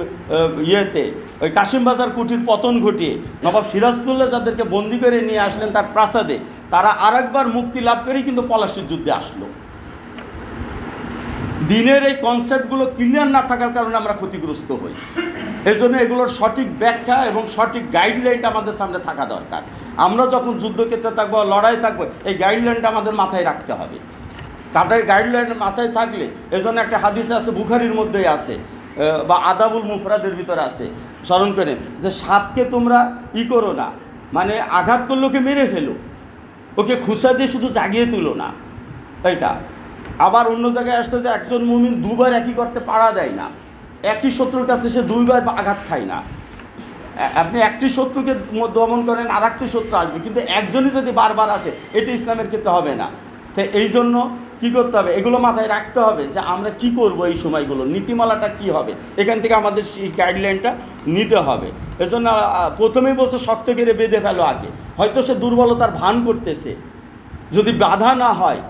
ওই কাশিমবাজার কুঠির পতন ঘটিয়ে নবাব সিরাজদৌল্লা যাদেরকে বন্দি করে নিয়ে আসলেন তার প্রাসাদে, তারা আরেকবার মুক্তি লাভ করেই কিন্তু পলাশির যুদ্ধে আসলো। দিনের এই কনসেপ্টগুলো ক্লিয়ার না থাকার কারণে আমরা ক্ষতিগ্রস্ত হই। এই জন্য এগুলোর সঠিক ব্যাখ্যা এবং সঠিক গাইডলাইনটা আমাদের সামনে থাকা দরকার। আমরা যখন যুদ্ধক্ষেত্রে থাকবো, লড়াই থাকবো, এই গাইডলাইনটা আমাদের মাথায় রাখতে হবে। কাটাই গাইডলাইন মাথায় থাকলে, এজন্য একটা হাদিস আছে, বুখারীর মধ্যেই আছে বা আদাবুল মুফরাদের ভিতরে আছে, স্মরণ করেন যে সাপকে তোমরা করো না, মানে আঘাত করলে ওকে মেরে ফেলো, ওকে খুঁচা দিয়ে শুধু জাগিয়ে তুলো না। এইটা আবার অন্য জায়গায় আসছে যে একজন মুমিন দুবার একই করতে পারা দেয় না, একই শত্রুর কাছে সে দুইবার আঘাত খায় না। আপনি একটি শত্রুকে দমন করেন, আর একটি শত্রু আসবে, কিন্তু একজনই যদি বারবার আসে, এটা ইসলামের ক্ষেত্রে হবে না। তো এই জন্য কী করতে হবে, এগুলো মাথায় রাখতে হবে যে আমরা কি করব, এই সময়গুলো নীতিমালাটা কি হবে, এখান থেকে আমাদের সেই গাইডলাইনটা নিতে হবে। এজন্য প্রথমেই বলছে শক্ত করে বেঁধে ফেলো আগে। হয়তো সে দুর্বলতার ভান করতেছে, যদি বাধা না হয়,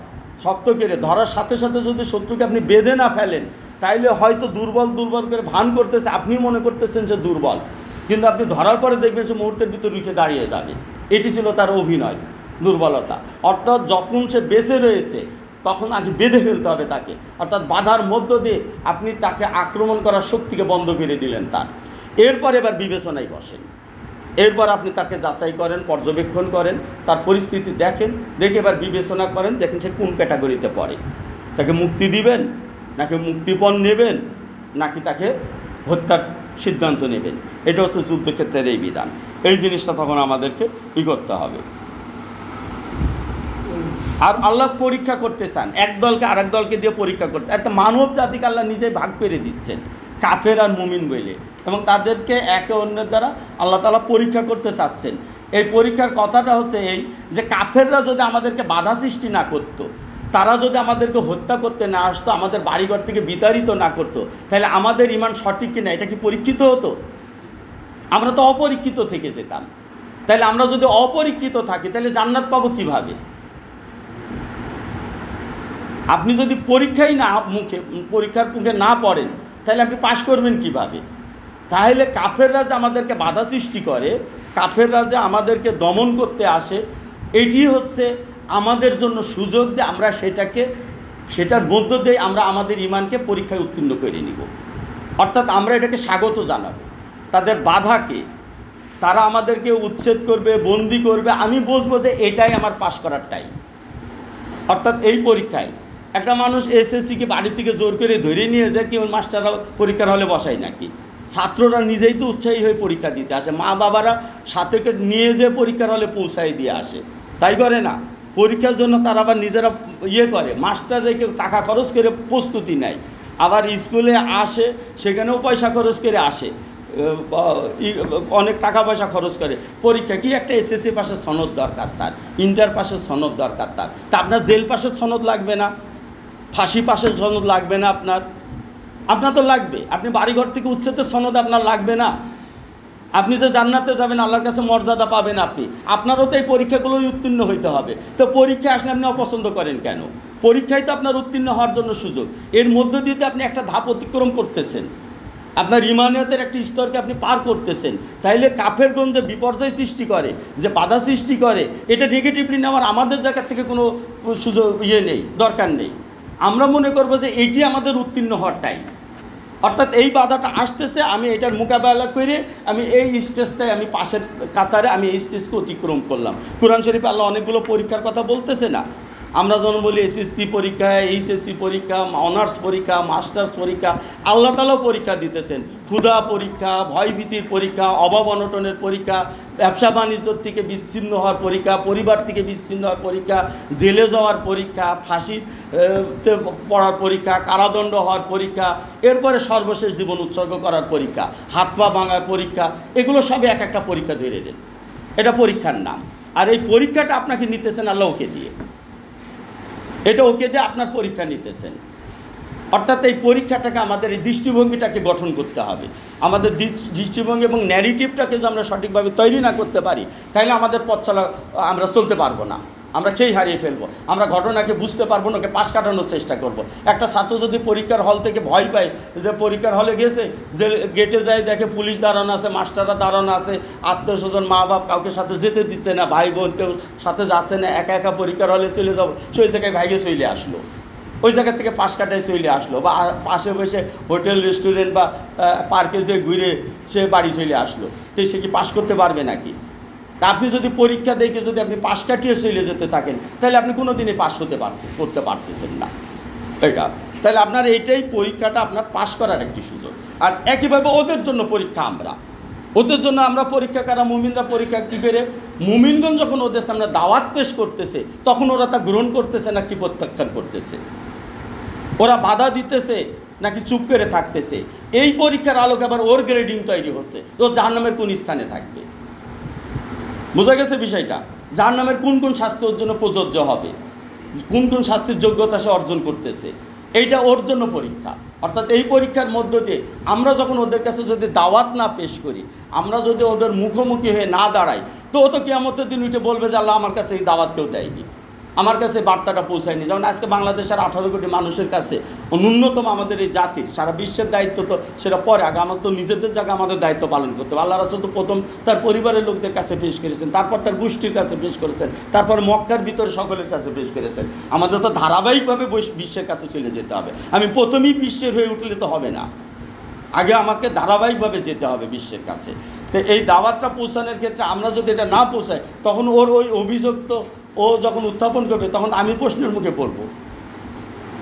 শক্ত করে ধরার সাথে সাথে যদি শত্রুকে আপনি বেঁধে না ফেলেন, তাইলে হয়তো দুর্বল করে ভান করতেছে, আপনি মনে করতেছেন সে দুর্বল, কিন্তু আপনি ধরার পরে দেখবেন সে মুহূর্তের ভিতর রুখে দাঁড়িয়ে যাবে। এটি ছিল তার অভিনয়, দুর্বলতা। অর্থাৎ যখন সে বেঁচে রয়েছে তখন আগে বেঁধে ফেলতে হবে তাকে, অর্থাৎ বাধার মধ্য দিয়ে আপনি তাকে আক্রমণ করার শক্তিকে বন্ধ করে দিলেন তার। এরপর এবার বিবেচনায় বসেন, এরপর আপনি তাকে যাচাই করেন, পর্যবেক্ষণ করেন, তার পরিস্থিতি দেখেন, দেখে এবার বিবেচনা করেন, দেখেন সে কোন ক্যাটাগরিতে পড়ে। তাকে মুক্তি দিবেন, নাকি মুক্তিপণ নেবেন, নাকি তাকে হত্যার সিদ্ধান্ত নেবেন। এটা হচ্ছে যুদ্ধক্ষেত্রের এই বিধান। এই জিনিসটা তখন আমাদেরকে করতে হবে। আর আল্লাহ পরীক্ষা করতে চান, এক দলকে আরেক দলকে দিয়ে পরীক্ষা করতে। একটা মানব জাতিকে আল্লাহ নিজেই ভাগ করে দিচ্ছেন, কাফের আর মুমিন বলে, এবং তাদেরকে একে অন্যের দ্বারা আল্লাহ তাআলা পরীক্ষা করতে চাচ্ছেন। এই পরীক্ষার কথাটা হচ্ছে এই যে কাফেররা যদি আমাদেরকে বাধা সৃষ্টি না করত, তারা যদি আমাদেরকে হত্যা করতে না আসতো, আমাদের বাড়িঘর থেকে বিতাড়িত না করতো, তাহলে আমাদের ঈমান সঠিক কিনা এটা কি পরীক্ষিত হতো? আমরা তো অপরীক্ষিত থেকে যেতাম। তাহলে আমরা যদি অপরীক্ষিত থাকি, তাহলে জান্নাত পাবো কিভাবে? আপনি যদি পরীক্ষার মুখে না পড়েন, তাহলে আপনি পাশ করবেন কিভাবে? তাহলে কাফেররা যে আমাদেরকে বাধা সৃষ্টি করে, কাফেররা যে আমাদেরকে দমন করতে আসে, এটি হচ্ছে আমাদের জন্য সুযোগ যে আমরা সেটার মধ্য দিয়ে আমরা আমাদের ঈমানকে পরীক্ষায় উত্তীর্ণ করে নিব। অর্থাৎ আমরা এটাকে স্বাগত জানাবো। তাদের বাধাকে, তারা আমাদেরকে উচ্ছেদ করবে, বন্দি করবে, আমি বুঝবো যে এটাই আমার পাশ করার টাইম। অর্থাৎ এই পরীক্ষায় একটা মানুষ এসএসসিকে বাড়ি থেকে জোর করে ধরে নিয়ে যায়, কি মাস্টাররা পরীক্ষার হলে বসায় নাকি? ছাত্ররা নিজেই তো উৎসাহী হয়ে পরীক্ষা দিতে আসে, মা বাবারা সাথে নিয়ে যেয়ে পরীক্ষার হলে পৌঁছাই দিয়ে আসে, তাই করে না? পরীক্ষার জন্য তারা আবার নিজেরা করে, মাস্টারদেরকে টাকা খরচ করে প্রস্তুতি নেয়, আবার স্কুলে আসে, সেখানেও পয়সা খরচ করে আসে, অনেক টাকা পয়সা খরচ করে পরীক্ষা। কি একটা এসএসসি পাশের সনদ দরকার, তার ইন্টার পাশের সনদ দরকার, তা আপনার জেল পাশের সনদ লাগবে না? ফাঁসি পাশের সনদ লাগবে না? আপনার তো লাগবে। আপনি বাড়িঘর থেকে উচ্ছেদের সনদ আপনার লাগবে না? আপনি যে জান্নাতে যাবেন, আল্লাহর কাছে মর্যাদা পাবেন, আপনারও তো এই পরীক্ষাগুলোই উত্তীর্ণ হইতে হবে। তো পরীক্ষায় আসলে আপনি অপছন্দ করেন কেন? পরীক্ষায় তো আপনার উত্তীর্ণ হওয়ার জন্য সুযোগ, এর মধ্য দিয়ে তো আপনি একটা ধাপ অতিক্রম করতেছেন, আপনার ইমানিয়াতের একটি স্তরকে আপনি পার করতেছেন। তাইলে কাফেরগণ যে বিপর্যয় সৃষ্টি করে, যে বাধা সৃষ্টি করে, এটা নেগেটিভলি নেওয়ার আমাদের জায়গা থেকে কোনো সুযোগ নেই, দরকার নেই। আমরা মনে করবো যে এইটি আমাদের উত্তীর্ণ হওয়ার টাইম। অর্থাৎ এই বাধাটা আসতেছে, আমি এটার মোকাবেলা করে আমি এই স্টেজটায়, আমি পাশের কাতারে আমি এই স্টেজকে অতিক্রম করলাম। কুরআন শরীফে আল্লাহ অনেকগুলো পরীক্ষার কথা বলতেছে না? আমরা যখন বলি এসএসসি পরীক্ষা, এইচএসসি পরীক্ষা, অনার্স পরীক্ষা, মাস্টার্স পরীক্ষা, আল্লাহ তাআলাও পরীক্ষা দিতেছেন। ক্ষুধা পরীক্ষা, ভয়ভীতির পরীক্ষা, অভাব অনটনের পরীক্ষা, ব্যবসা বাণিজ্য থেকে বিচ্ছিন্ন হওয়ার পরীক্ষা, পরিবার থেকে বিচ্ছিন্ন হওয়ার পরীক্ষা, জেলে যাওয়ার পরীক্ষা, ফাঁসিতে পড়ার পরীক্ষা, কারাদণ্ড হওয়ার পরীক্ষা, এরপরে সর্বশেষ জীবন উৎসর্গ করার পরীক্ষা, হাত পা ভাঙার পরীক্ষা, এগুলো সবই এক একটা পরীক্ষা ধরে দেন। এটা পরীক্ষার নাম। আর এই পরীক্ষাটা আপনাকে নিতেছেন আল্লাহ ওকে দিয়ে, এটা ওকে দিয়ে আপনার পরীক্ষা নিতেছেন। অর্থাৎ এই পরীক্ষাটাকে আমাদের এই দৃষ্টিভঙ্গিটাকে গঠন করতে হবে। আমাদের দৃষ্টিভঙ্গি এবং ন্যারেটিভটাকে যদি আমরা সঠিকভাবে তৈরি না করতে পারি, তাহলে আমাদের পথ চলা আমরা চলতে পারবো না, আমরা খেই হারিয়ে ফেলবো। আমরা ঘটনাকে বুঝতে পারবো না, ওকে পাশ কাটানোর চেষ্টা করব। একটা ছাত্র যদি পরীক্ষার হল থেকে ভয় পায়, যে পরীক্ষার হলে গেছে, যে গেটে যায় দেখে পুলিশ দাঁড়ানো আছে, মাস্টাররা দাঁড়ানো আছে, আত্মীয় স্বজন মা বাপ কাউকে সাথে যেতে দিচ্ছে না, ভাই বোন কেউ সাথে যাচ্ছে না, একা একা পরীক্ষার হলে চলে যাবো, সেই জায়গায় ভাইগে চলে আসলো, ওই জায়গা থেকে পাশ কাটায় চলে আসলো, বা পাশে বসে হোটেল রেস্টুরেন্ট বা পার্কে যে ঘুরে সে বাড়ি চলে আসলো, তো সে কি পাশ করতে পারবে নাকি? তা আপনি যদি পরীক্ষা দেখে যদি আপনি পাশ কাটিয়ে চলে যেতে থাকেন, তাহলে আপনি কোনো দিনই পাশ করতে পারতেছেন না। এটা তাহলে আপনার এইটাই পরীক্ষাটা আপনার পাশ করার একটি সুযোগ। আর একইভাবে ওদের জন্য পরীক্ষা, ওদের জন্য আমরা পরীক্ষা, কারা মুমিনরা পরীক্ষা কী করে, মুমিনগণ যখন ওদের সামনে দাওয়াত পেশ করতেছে, তখন ওরা তা গ্রহণ করতেছে না কি প্রত্যাখ্যান করতেছে, ওরা বাধা দিতেছে নাকি চুপ করে থাকতেছে। এই পরীক্ষার আলোকে আবার ওর গ্রেডিং তৈরি হচ্ছে, ও জাহান্নামের কোন স্থানে থাকবে। বোঝা গেছে বিষয়টা? জাহান্নামের কোন কোন শাস্তি ওর জন্য প্রযোজ্য হবে, কোন কোন শাস্তির যোগ্যতা সে অর্জন করতেছে, এইটা ওর জন্য পরীক্ষা। অর্থাৎ এই পরীক্ষার মধ্য দিয়ে আমরা যখন ওদের কাছে যদি দাওয়াত না পেশ করি, আমরা যদি ওদের মুখোমুখি হয়ে না দাঁড়াই, তো ও তো কিয়ামতের দিন উঠে বলবে যে আল্লাহ আমার কাছে এই দাওয়াত কেউ দেয়নি, আমার কাছে বার্তাটা পৌঁছায়নি। যেমন আজকে বাংলাদেশের 18 কোটি মানুষের কাছে ন্যূনতম আমাদের এই জাতির, সারা বিশ্বের দায়িত্ব তো সেটা পরে, আগে আমার তো নিজেদের জায়গায় আমাদের দায়িত্ব পালন করতে হবে। আল্লাহ রাসূল তো প্রথম তার পরিবারের লোকদের কাছে পেশ করেছেন, তারপর তার গোষ্ঠীর কাছে পেশ করেছেন, তারপর মক্কার ভিতরে সকলের কাছে পেশ করেছেন। আমাদের তো ধারাবাহিকভাবে বিশ্বের কাছে চলে যেতে হবে। আমি প্রথমেই বিশ্বের হয়ে উঠলে তো হবে না, আগে আমাকে ধারাবাহিকভাবে যেতে হবে বিশ্বের কাছে। তো এই দাওয়াতটা পৌঁছানোর ক্ষেত্রে আমরা যদি এটা না পৌঁছাই, তখন ওর ওই অভিযোগ তো ও যখন উত্থাপন করবে, তখন আমি প্রশ্নের মুখে পড়ব।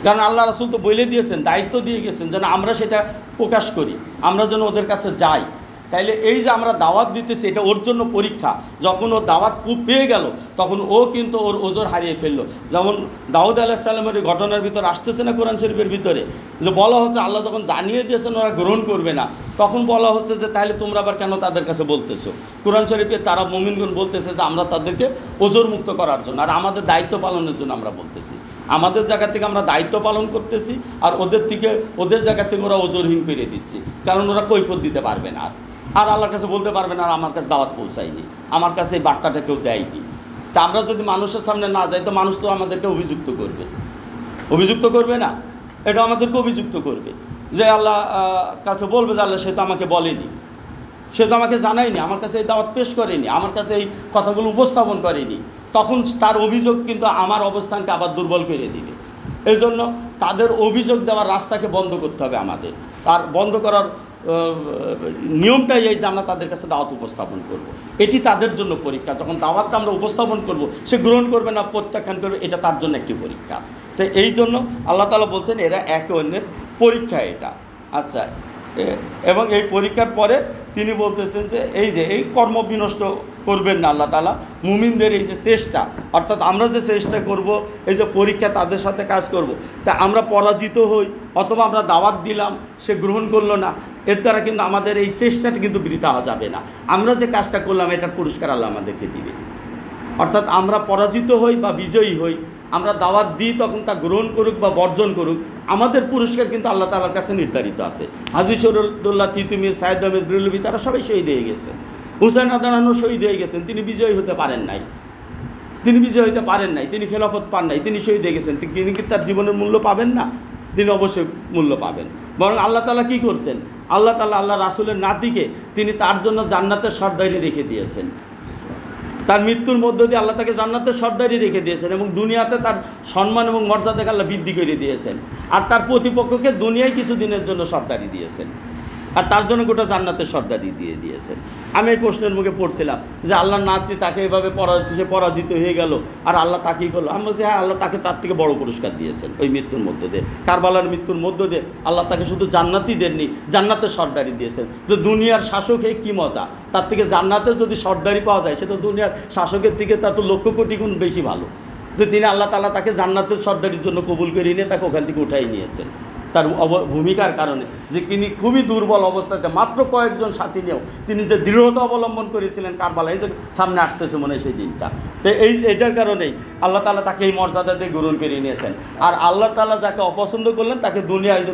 কারণ আল্লাহ রাসূল তো বলে দিয়েছেন, দায়িত্ব দিয়ে গেছেন যেন আমরা সেটা প্রকাশ করি, আমরা যেন ওদের কাছে যাই। তাইলে এই যে আমরা দাওয়াত দিতেছি, এটা ওর জন্য পরীক্ষা। যখন ও দাওয়াত পেয়ে গেল, তখন ও কিন্তু ওর ওজর হারিয়ে ফেললো। যেমন দাউদ আলাইহিস সালামের ঘটনার ভিতরে আসতেছে না কোরআন শরীফের ভিতরে, যে বলা হচ্ছে আল্লাহ তখন জানিয়ে দিয়েছেন ওরা গ্রহণ করবে না, তখন বলা হচ্ছে যে তাহলে তোমরা আবার কেন তাদের কাছে বলতেছো? কোরআন শরীফে তারা মুমিনগণ বলতেছে যে আমরা তাদেরকে ওজর মুক্ত করার জন্য, আর আমাদের দায়িত্ব পালনের জন্য আমরা বলতেছি। আমাদের জায়গা থেকে আমরা দায়িত্ব পালন করতেছি, আর ওদের জায়গা থেকে ওরা ওজরহীন করে দিচ্ছি, কারণ ওরা কৈফিয়ত দিতে পারবে না, আর আল্লাহর কাছে বলতে পারবে না আর আমার কাছে দাওয়াত পৌঁছায়নি, আমার কাছে এই বার্তাটা কেউ দেয়নি। তা আমরা যদি মানুষের সামনে না যাই, তো মানুষ তো আমাদেরকে অভিযুক্ত করবে না? এটা আমাদেরকে অভিযুক্ত করবে যে আল্লাহ কাছে বলবে যে আল্লাহ সে তো আমাকে বলেনি, সে তো আমাকে জানায়নি, আমার কাছে এই দাওয়াত পেশ করেনি, আমার কাছে এই কথাগুলো উপস্থাপন করেনি। তখন তার অভিযোগ কিন্তু আমার অবস্থানকে আবার দুর্বল করে দিবে। এই জন্য তাদের অভিযোগ দেওয়ার রাস্তাকে বন্ধ করতে হবে আমাদের। তার বন্ধ করার নিয়মটাই এই যে আমরা তাদের কাছে দাওয়াত উপস্থাপন করব। এটি তাদের জন্য পরীক্ষা। যখন দাওয়াতটা আমরা উপস্থাপন করব, সে গ্রহণ করবে না প্রত্যাখ্যান করবে, এটা তার জন্য একটি পরীক্ষা। তো এই জন্য আল্লাহ তাআলা বলছেন এরা একে অন্যের পরীক্ষা এটা। আচ্ছা, এবং এই পরীক্ষার পরে তিনি বলতেছেন যে এই কর্ম বিনষ্ট করবেন না আল্লাহ তাআলা। মুমিনদের এই যে চেষ্টা, অর্থাৎ আমরা যে চেষ্টা করব, এই যে পরীক্ষা তাদের সাথে কাজ করব, তা আমরা পরাজিত হই অথবা আমরা দাওয়াত দিলাম সে গ্রহণ করলো না, এর দ্বারা কিন্তু আমাদের এই চেষ্টাটা কিন্তু বৃথা যাবে না। আমরা যে কাজটা করলাম এটার পুরস্কার আল্লাহ আমাদেরকে দিবে। অর্থাৎ আমরা পরাজিত হই বা বিজয়ী হই, আমরা দাওয়াত দিই, তখন তা গ্রহণ করুক বা বর্জন করুক, আমাদের পুরস্কার কিন্তু আল্লাহ তাআলার কাছে নির্ধারিত আছে। হাজী শরীয়তুল্লাহ তিতুমীর, সাইয়েদ আহমেদ বেরেলভী তারা সবাই শহীদ হয়ে গেছেন। হুসাইন আদানানও শহীদ হয়ে গেছেন, তিনি বিজয়ী হতে পারেন নাই, তিনি খেলাফত পান নাই, তিনি শহীদ হয়ে গেছেন। তিনি কি তার জীবনের মূল্য পাবেন না? তিনি অবশ্যই মূল্য পাবেন। বরং আল্লাহ তাআলা কী করছেন? আল্লাহ তাআলা আল্লাহ রাসূলের নাতিকে তিনি তার জন্য জান্নাতের সর্দারি রেখে দিয়েছেন। তার মৃত্যুর মধ্য দিয়ে আল্লাহ তাকে জান্নাতের সর্দারি রেখে দিয়েছেন, এবং দুনিয়াতে তার সম্মান এবং মর্যাদাকে আল্লাহ বৃদ্ধি করে দিয়েছেন। আর তার প্রতিপক্ষকে দুনিয়ায় কিছু দিনের জন্য সর্দারি দিয়েছেন, আর তার জন্য গোটা জান্নাতের সর্দারি দিয়ে দিয়েছেন। আমি এই প্রশ্নের মুখে পড়ছিলাম যে আল্লাহর নাতি তাকে এভাবে পরাজিত হয়ে গেল, আর আল্লাহ তাকেই করলো। আমি বলছি হ্যাঁ, আল্লাহ তাকে তার থেকে বড় পুরস্কার দিয়েছেন ওই মৃত্যুর মধ্য দিয়ে। কারবালার মৃত্যুর মধ্য দিয়ে আল্লাহ তাকে শুধু জান্নাতই দেননি, জান্নাতের সর্দারি দিয়েছেন। তো দুনিয়ার শাসক হয়ে কী মজা, তার থেকে জান্নাতে যদি সর্দারি পাওয়া যায়, সেটা দুনিয়ার শাসকের থেকে তা তো লক্ষ কোটি গুণ বেশি ভালো। তো তিনি আল্লাহ তাআলা তাকে জান্নাতের সর্দারির জন্য কবুল করে নিয়ে তাকে ওখান থেকে উঠাই নিয়েছেন। তার ভূমিকার কারণে, যে তিনি খুবই দুর্বল অবস্থাতে মাত্র কয়েকজন সাথী নিয়েও তিনি যে দৃঢ়তা অবলম্বন করেছিলেন কারবালায়, যে সামনে আসতেছে মনে হয় সেই দিনটা। তো এটার কারণেই আল্লাহ তাআলা তাকে এই মর্যাদা দিয়ে গ্রহণ করে নিয়েছেন। আর আল্লাহ তাআলা যাকে অপছন্দ করলেন তাকে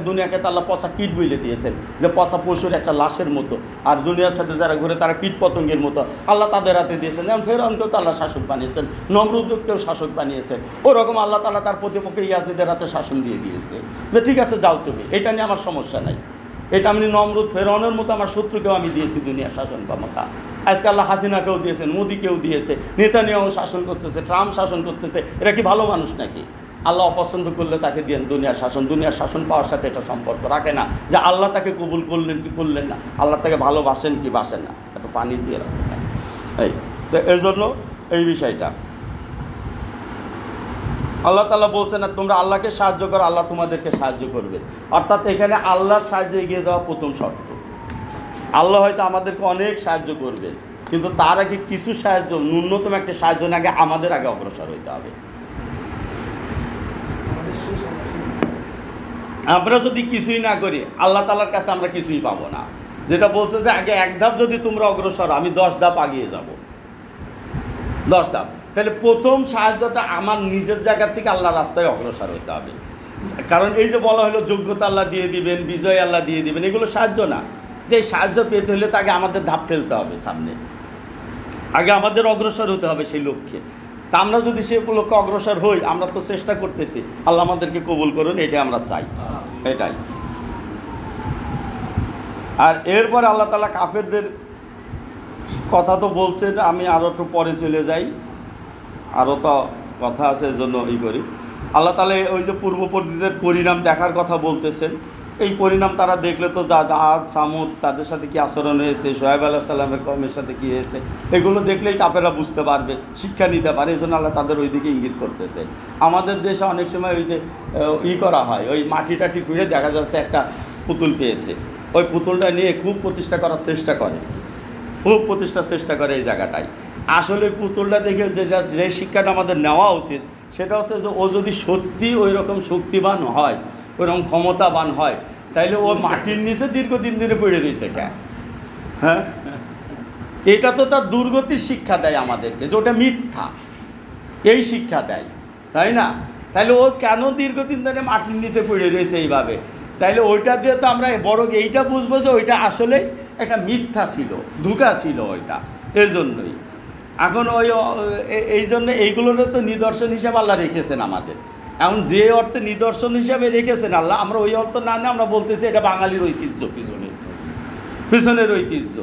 দুনিয়াকে তাআলা পচা কীট বলে দিয়েছেন, যে পচা পশুর একটা লাশের মতো। আর দুনিয়ার সাথে যারা ঘুরে তারা কীট পতঙ্গের মতো আল্লাহ তাদের হাতে দিয়েছেন। যেমন ফেরাউনকেও তো আল্লাহ শাসক বানিয়েছেন, নমরুদকেও শাসক বানিয়েছেন, ওরকম আল্লাহ তাআলা তার প্রতিপক্ষ ইয়াজিদের হাতে শাসন দিয়ে দিয়েছে, যে ঠিক আছে যাও তুমি, এটা নিয়ে আমার সমস্যা নাই। এটা আমি নমরুদ ফেরাউনের মতো আমার শত্রুকেও আমি দিয়েছি দুনিয়ার শাসন ক্ষমতা। আজকে আল্লাহ হাসিনাকেও দিয়েছেন, মোদিকেও দিয়েছে, নেতানিয়াহু শাসন করতেছে, ট্রাম্প শাসন করতেছে। এরা কি ভালো মানুষ নাকি? আল্লাহ অপছন্দ করলে তাকে দেন দুনিয়ার শাসন পাওয়ার সাথে এটা সম্পর্ক রাখে না যে আল্লাহ তাকে কবুল করলেন কি করলেন না, আল্লাহ তাকে ভালোবাসেন কি বাসেন না, একটু পানি দিয়ে রাখেন। এই তো এই জন্য এই বিষয়টা আল্লাহ তাআলা বলছেন না তোমরা আল্লাহকে সাহায্য করো, আল্লাহ তোমাদেরকে সাহায্য করবে। অর্থাৎ এখানে আল্লাহর সাহায্যে এগিয়ে যাওয়া প্রথম শর্ত। আল্লাহ হয়তো আমাদেরকে অনেক সাহায্য করবেন, কিন্তু তার আগে কিছু সাহায্য, ন্যূনতম একটা সাহায্য আগে আমাদের আগে অগ্রসর হইতে হবে। আমরা যদি কিছুই না করি আল্লাহ তাআলার কাছে আমরা কিছুই পাবো না। যেটা বলছে যে আগে এক ধাপ যদি তোমরা অগ্রসর, আমি 10 ধাপ আগিয়ে যাব, 10 ধাপ। তাহলে প্রথম সাহায্যটা আমার নিজের জায়গা থেকে আল্লাহর রাস্তায় অগ্রসর হতে হবে। কারণ এই যে বলা হলো যোগ্যতা আল্লাহ দিয়ে দিবেন, বিজয় আল্লাহ দিয়ে দিবেন, এগুলো সাহায্য না। যে সাহায্য পেতে হলে তাকে আমাদের ধাপ ফেলতে হবে সামনে, আগে আমাদের অগ্রসর হতে হবে সেই লক্ষ্যে। তা আমরা যদি সে লক্ষ্যে অগ্রসর হই, আমরা তো চেষ্টা করতেছি, আল্লাহ আমাদেরকে কবুল করুন, এটাই আমরা চাই, এটাই। আর এরপরে আল্লাহ তাআলা কাফেরদের কথা তো বলছেন, আমি আরও একটু পরে চলে যাই, আরও তো কথা আছে, এজন্য করি। আল্লাহ তাআলা ওই যে পূর্ববর্তীদের পরিণাম দেখার কথা বলতেছেন। এই পরিণাম তারা দেখলে তো আদ সামুদ তাদের সাথে কি আচরণ হয়েছে, সোহেব আলাইহিস সালামের কওমের সাথে কী হয়েছে, এগুলো দেখলেই কাফেররা বুঝতে পারবে, শিক্ষা নিতে পারে। এই জন্য আল্লাহ তাদের ওই দিকে ইঙ্গিত করতেছে। আমাদের দেশে অনেক সময় ওই যে করা হয়, ওই মাটি টাটি খুঁড়ে দেখা যাচ্ছে একটা পুতুল পেয়েছে, ওই পুতুলটা নিয়ে খুব প্রতিষ্ঠা করার চেষ্টা করে, খুব প্রতিষ্ঠার চেষ্টা করে এই জায়গাটায়। আসলে পুতুলটা দেখে যে শিক্ষাটা আমাদের নেওয়া উচিত সেটা হচ্ছে যে ও যদি সত্যি ওই রকম শক্তিবান হয়, ওইরকম ক্ষমতাবান হয়, তাইলে ও মাটির নিচে দীর্ঘদিন ধরে পড়ে রয়েছে কেন? হ্যাঁ, এটা তো তার দুর্গতির শিক্ষা দেয় আমাদেরকে, যে ওটা মিথ্যা, এই শিক্ষা দেয়, তাই না? তাহলে ও কেন দীর্ঘদিন ধরে মাটির নিচে পড়ে রয়েছে এইভাবে? তাইলে ওইটা দিয়ে তো আমরা বড় এইটা বুঝবো যে ওইটা আসলেই একটা মিথ্যা ছিল, ধোঁকা ছিল ওইটা। এই জন্যই এখন এই জন্য এইগুলোর তো নিদর্শন হিসাবে আল্লাহ রেখেছেন আমাদের। এখন যে অর্থে নিদর্শন হিসাবে রেখেছেন আল্লাহ, আমরা ওই অর্থ না নিয়ে আমরা বলতেছি এটা বাঙালির ঐতিহ্য, পিছনের ঐতিহ্য।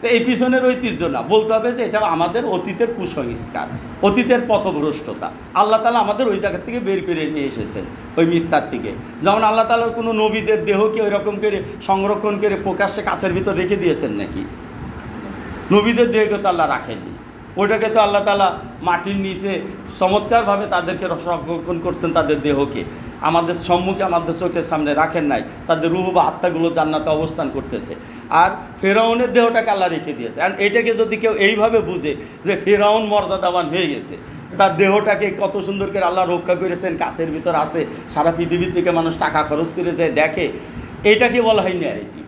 তো এই পিছনের ঐতিহ্য না, বলতে হবে যে এটা আমাদের অতীতের কুসংস্কার, অতীতের পথভ্রষ্টতা। আল্লাহ তাআলা আমাদের ওই জায়গা থেকে বের করে নিয়ে এসেছেন, ওই মিথ্যার থেকে। যেমন আল্লাহ তাআলার কোনো নবীদের দেহকে ওই রকম করে সংরক্ষণ করে প্রকাশ্যে কাছের ভিতর রেখে দিয়েছেন নাকি? নবীদের দেহকে তো আল্লাহ রাখেননি, ওইটাকে তো আল্লাহ তাআলা মাটির নিচে চমৎকারভাবে তাদেরকে সংরক্ষণ করছেন, তাদের দেহকে আমাদের সম্মুখে আমাদের চোখের সামনে রাখেন নাই, তাদের রূহ বা আত্মাগুলো জান্নাতে অবস্থান করতেছে। আর ফেরাউনের দেহটাকে আল্লাহ রেখে দিয়েছে। আর এটাকে যদি কেউ এইভাবে বুঝে যে ফেরাউন মর্যাদাবান হয়ে গেছে, তার দেহটাকে কত সুন্দর করে আল্লাহ রক্ষা করেছেন, কাছের ভিতর আছে, সারা পৃথিবীর থেকে মানুষ টাকা খরচ করে যায় দেখে, এটাকে বলা হয় ন্যারেটিভ।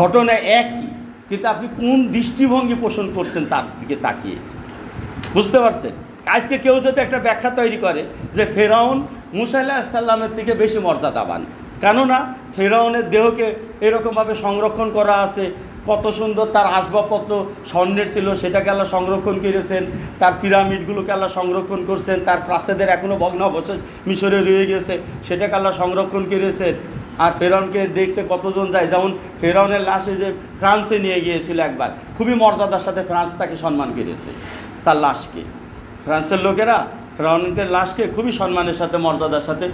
ঘটনা একই, কিন্তু আপনি কোন দৃষ্টিভঙ্গি পোষণ করছেন তার দিকে তাকিয়ে, বুঝতে পারছেন? আজকে কেউ যদি একটা ব্যাখ্যা তৈরি করে যে ফেরাউন মূসা আলাইহিস সালামের থেকে বেশি মর্যাদাবান, কেননা ফেরাউনের দেহকে এরকমভাবে সংরক্ষণ করা আছে, কত সুন্দর তার আসবাবপত্র স্বর্ণের ছিল, সেটাকে আল্লাহ সংরক্ষণ করেছেন, তার পিরামিডগুলোকে আল্লাহ সংরক্ষণ করছেন, তার প্রাসাদের এখনও ভগ্নাবশেষ মিশরে রয়ে গেছে, সেটাকে আল্লাহ সংরক্ষণ করেছেন। আর ফেরাউনকে দেখতে কতজন যায়, যেমন ফেরাউনের লাশে যে ফ্রান্সে নিয়ে গিয়েছিল একবার, খুবই মর্যাদার সাথে ফ্রান্স তাকে সম্মান করেছে, তার লাশকে। ফ্রান্সের লোকেরা ফেরাউনের লাশকে খুবই সম্মানের সাথে মর্যাদার সাথে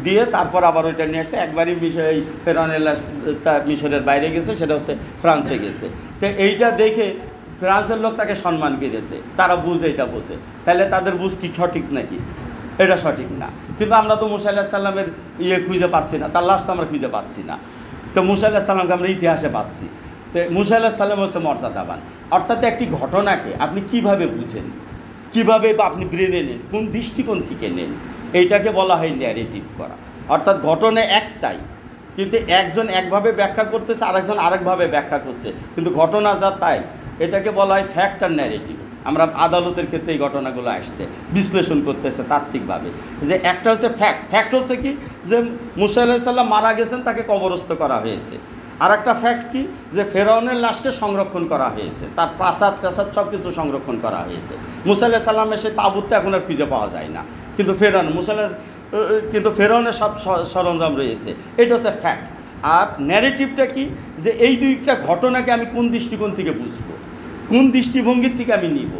দিয়ে তারপর আবার ওইটা নিয়ে আসছে। একবারই এই ফেরাউনের লাশ তার মিশরের বাইরে গেছে, সেটা হচ্ছে ফ্রান্সে গেছে। তো এইটা দেখে ফ্রান্সের লোক তাকে সম্মান করেছে, তারা বুঝে, এটা বোঝে। তাহলে তাদের বুঝ কি সঠিক নাকি? এটা সঠিক না। কিন্তু আমরা তো মূসা আলাইহিস সালামের খুঁজে পাচ্ছি না, তার লাশ তো আমরা খুঁজে পাচ্ছি না। তো মূসা আলাইহিস সালামকে আমরা ইতিহাসে পাচ্ছি। তো মূসা আলাইহিস সালাম হচ্ছে মর্যাদাবান। অর্থাৎ একটি ঘটনাকে আপনি কিভাবে বুঝেন, কিভাবে বা আপনি ব্রেনে নেন, কোন দৃষ্টিকোণ থেকে নেন, এইটাকে বলা হয় ন্যারেটিভ করা। অর্থাৎ ঘটনা একটাই, কিন্তু একজন একভাবে ব্যাখ্যা করতেছে, আরেকজন আরেকভাবে ব্যাখ্যা করছে, কিন্তু ঘটনা যা তাই। এটাকে বলা হয় ফ্যাক্ট আর ন্যারেটিভ। আমরা আদালতের ক্ষেত্রে এই ঘটনাগুলো আসছে বিশ্লেষণ করতেছে তাত্ত্বিকভাবে, যে একটা হচ্ছে ফ্যাক্ট। ফ্যাক্ট হচ্ছে কি, যে মুসা আলাইহিস সালাম মারা গেছেন, তাকে কবরস্থ করা হয়েছে। আর একটা ফ্যাক্ট কি, যে ফেরাউনের লাশকে সংরক্ষণ করা হয়েছে, তার প্রাসাদ টাসাদ সব কিছু সংরক্ষণ করা হয়েছে। মুসা আলাইহিস সালামের সেই তাঁবুতে এখন আর খুঁজে পাওয়া যায় না, কিন্তু ফেরাউনের সব সরঞ্জাম রয়েছে। এটা হচ্ছে ফ্যাক্ট। আর ন্যারেটিভটা কি, যে এই দুইটা ঘটনাকে আমি কোন দৃষ্টিকোণ থেকে বুঝবো, কোন দৃষ্টিভঙ্গির থেকে আমি নিব।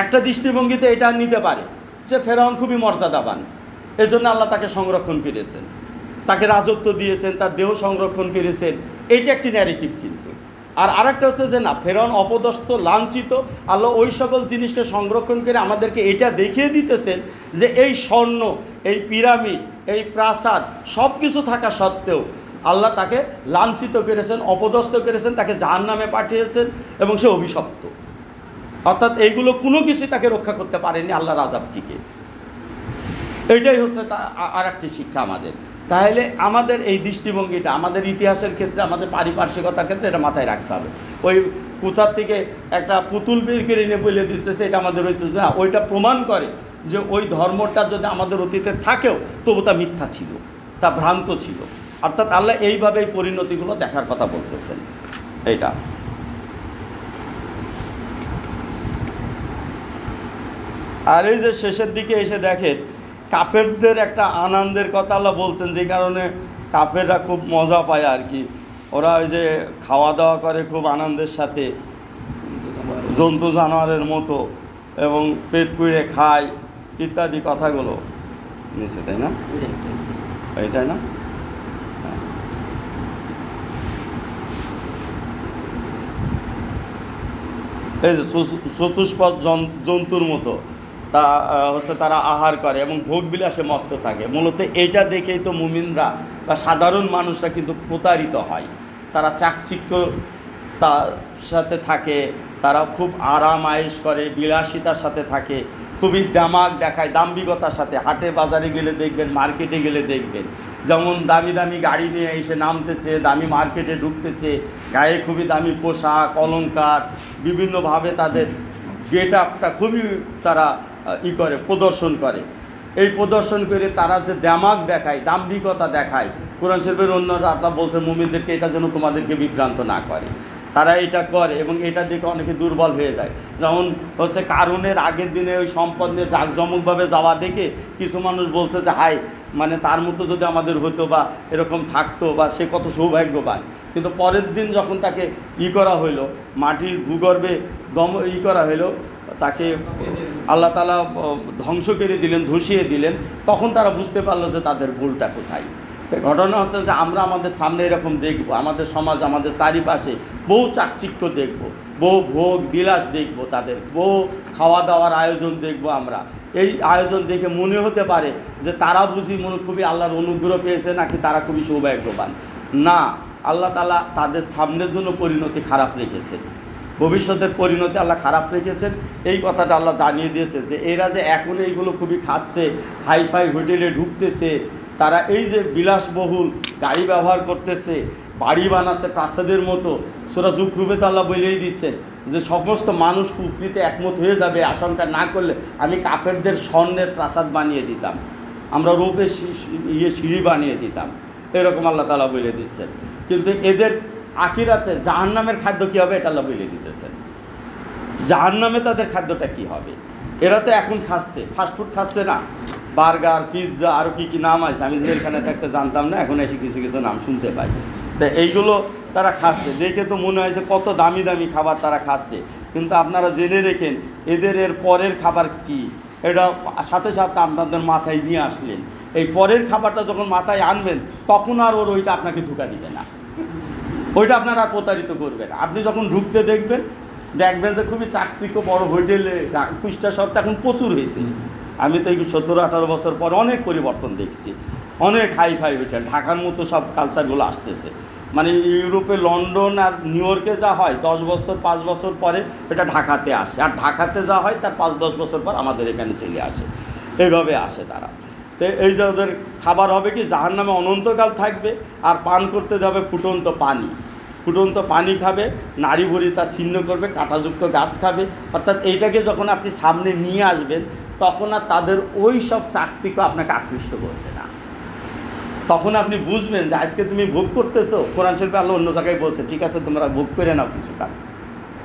একটা দৃষ্টিভঙ্গিতে এটা নিতে পারে যে ফেরাউন খুবই মর্যাদাবান, এজন্য আল্লাহ তাকে সংরক্ষণ করেছেন, তাকে রাজত্ব দিয়েছেন, তার দেহ সংরক্ষণ করেছেন, এইটা একটি ন্যারেটিভ। কিন্তু আর আরেকটা হচ্ছে যে না, ফেরাউন অপদস্থ, লাঞ্ছিত, আল্লাহ ওই সকল জিনিসকে সংরক্ষণ করে আমাদেরকে এটা দেখিয়ে দিতেছেন যে এই স্বর্ণ, এই পিরামিড, এই প্রাসাদ সব কিছু থাকা সত্ত্বেও আল্লাহ তাকে লাঞ্ছিত করেছেন, অপদস্থ করেছেন, তাকে জাহান্নামে পাঠিয়েছেন এবং সে অভিশপ্ত। অর্থাৎ এইগুলো কোনো কিছুই তাকে রক্ষা করতে পারেনি আল্লাহর আযাব থেকে। এইটাই হচ্ছে আর একটি শিক্ষা আমাদের। তাহলে আমাদের এই দৃষ্টিভঙ্গিটা আমাদের ইতিহাসের ক্ষেত্রে, আমাদের পারিপার্শ্বিকতার ক্ষেত্রে এটা মাথায় রাখতে হবে। ওই কোথার থেকে একটা পুতুল বের করে নিয়ে বলে দিতেছে, এটা আমাদের হয়েছে যে ওইটা প্রমাণ করে যে ওই ধর্মটা যদি আমাদের অতীতে থাকেও তবু তা মিথ্যা ছিল, তা ভ্রান্ত ছিল। অর্থাৎ আল্লাহ এইভাবে এই পরিণতিগুলো দেখার কথা বলতেছেন। এইটা আর এই যে শেষের দিকে এসে দেখেন কাফেরদের একটা আনন্দের কথা আল্লাহ বলছেন, যে কারণে কাফেররা খুব মজা পায় আর কি। ওরা ওই যে খাওয়া দাওয়া করে খুব আনন্দের সাথে, জন্তু জানোয়ারের মতো, এবং পেট পুড়ে খায় ইত্যাদি কথাগুলো নিচে, তাই না? এইটাই না? এই যে চতুষ্পদ জন্তুর মতো তা হচ্ছে তারা আহার করে এবং ভোগবিলাসে মত্ত থাকে। মূলত এইটা দেখেই তো মুমিনরা বা সাধারণ মানুষরা কিন্তু প্রতারিত হয়। তারা চাকচিক্যতার সাথে থাকে, তারা খুব আরাম আয়েশ করে, বিলাসিতার সাথে থাকে, খুবই দামাক দেখায়, দাম্ভিকতার সাথে। হাটে বাজারে গেলে দেখবেন, মার্কেটে গেলে দেখবেন, যেমন দামি দামি গাড়ি নিয়ে এসে নামতেছে, দামি মার্কেটে ঢুকতেছে, গায়ে খুবই দামি পোশাক, অলংকার, বিভিন্নভাবে তাদের গেট আপটা খুবই তারা করে, প্রদর্শন করে। এই প্রদর্শন করে তারা যে দামাক দেখায়, দাম্ভিকতা দেখায়, কোরআন শরীফের অন্যরা আল্লাহ বলছে মুমিনদেরকে এটা যেন তোমাদেরকে বিভ্রান্ত না করে। তারা এটা করে এবং এটা দেখে অনেকে দুর্বল হয়ে যায়। যেমন হচ্ছে কারণের আগের দিনে ওই সম্পদ নিয়ে জাঁকজমকভাবে যাওয়া দেখে কিছু মানুষ বলছে যে হাই, মানে তার মতো যদি আমাদের হতো বা এরকম থাকতো, বা সে কত সৌভাগ্যবান। কিন্তু পরের দিন যখন তাকে করা হইলো, মাটির ভূগর্ভে করা হইলো, তাকে আল্লাহ তাআলা ধ্বংস করে দিলেন, ধসিয়ে দিলেন, তখন তারা বুঝতে পারলো যে তাদের ভুলটা কোথায়। তো ঘটনা হচ্ছে যে আমরা আমাদের সামনে এরকম দেখব, আমাদের সমাজ, আমাদের চারিপাশে বহু চাকচিক্য দেখব, বহু ভোগ বিলাস দেখব, তাদের বহু খাওয়া দাওয়ার আয়োজন দেখব। আমরা এই আয়োজন দেখে মনে হতে পারে যে তারা বুঝি খুবই আল্লাহর অনুগ্রহ পেয়েছে, নাকি তারা খুবই সৌভাগ্যবান। না, আল্লাহ তাআলা তাদের সামনের জন্য পরিণতি খারাপ রেখেছেন, ভবিষ্যতের পরিণতি আল্লাহ খারাপ রেখেছেন। এই কথাটা আল্লাহ জানিয়ে দিয়েছে যে এরা যে এখন এইগুলো খুবই খাচ্ছে, হাইফাই হোটেলে ঢুকতেছে, তারা এই যে বিলাসবহুল গাড়ি ব্যবহার করতেছে, বাড়ি বানাচ্ছে প্রাসাদের মতো। সূরা যুখরুফে তো আল্লাহ বলেই দিচ্ছেন যে সমস্ত মানুষ কুফরিতে একমত হয়ে যাবে, আশঙ্কা না করলে আমি কাফেরদের স্বর্ণের প্রাসাদ বানিয়ে দিতাম, আমরা রূপের সিঁড়ি বানিয়ে দিতাম, এরকম আল্লাহ তাআলা বলে দিচ্ছেন। কিন্তু এদের আখিরাতে জাহান্নামের খাদ্য কী হবে এটা আল্লাহ বলে দিতেছেন। জাহান্নামে তাদের খাদ্যটা কী হবে। এরা তো এখন খাচ্ছে, ফাস্টফুড খাচ্ছে না, বার্গার, পিৎজা, আরও কী কী নাম আছে, আমি এখানে থাকতে জানতাম না, এখন এসে কিছু কিছু নাম শুনতে পাই। তো এইগুলো তারা খাচ্ছে, দেখে তো মনে হয় যে কত দামি দামি খাবার তারা খাচ্ছে। কিন্তু আপনারা জেনে রেখেন এর পরের খাবার কি, এটা সাথে সাথে আপনাদের মাথায় নিয়ে আসলেন। এই পরের খাবারটা যখন মাথায় আনবেন তখন আর ওইটা আপনাকে ধোঁকা দিবে না, ওইটা আপনারা আর প্রতারিত করবে না। আপনি যখন ঢুকতে দেখবেন যে খুবই চাকচিক্য বড় হোটেলে, কুষ্টা শহরটা এখন প্রচুর হয়েছে। আমি তো এই 17-18 বছর পর অনেক পরিবর্তন দেখছি, অনেক হাইফাই হোটেল, ঢাকার মতো সব কালচারগুলো আসতেছে। মানে ইউরোপে লন্ডন আর নিউ ইয়র্কে যা হয় 10 বছর 5 বছর পরে এটা ঢাকাতে আসে, আর ঢাকাতে যা হয় তার 5-10 বছর পর আমাদের এখানে চলে আসে, এইভাবে আসে তারা। তো এই যে ওদের খাবার হবে কি জাহান্নামে অনন্তকাল থাকবে, আর পান করতে যাবে ফুটন্ত পানি। ফুটন্ত পানি খাবে, নাড়ি ভুড়ি তা ছিন্ন করবে, কাঁটাযুক্ত গাছ খাবে। অর্থাৎ এইটাকে যখন আপনি সামনে নিয়ে আসবেন তখন আর তাদের ওই সব চাকচিক্য আপনাকে আকৃষ্ট করবে না। তখন আপনি বুঝবেন যে আজকে তুমি ভোগ করতেছো, কোরআন শরীফে আল্লাহ অন্য জায়গায় বলছে ঠিক আছে তোমরা ভোগ করে নাও,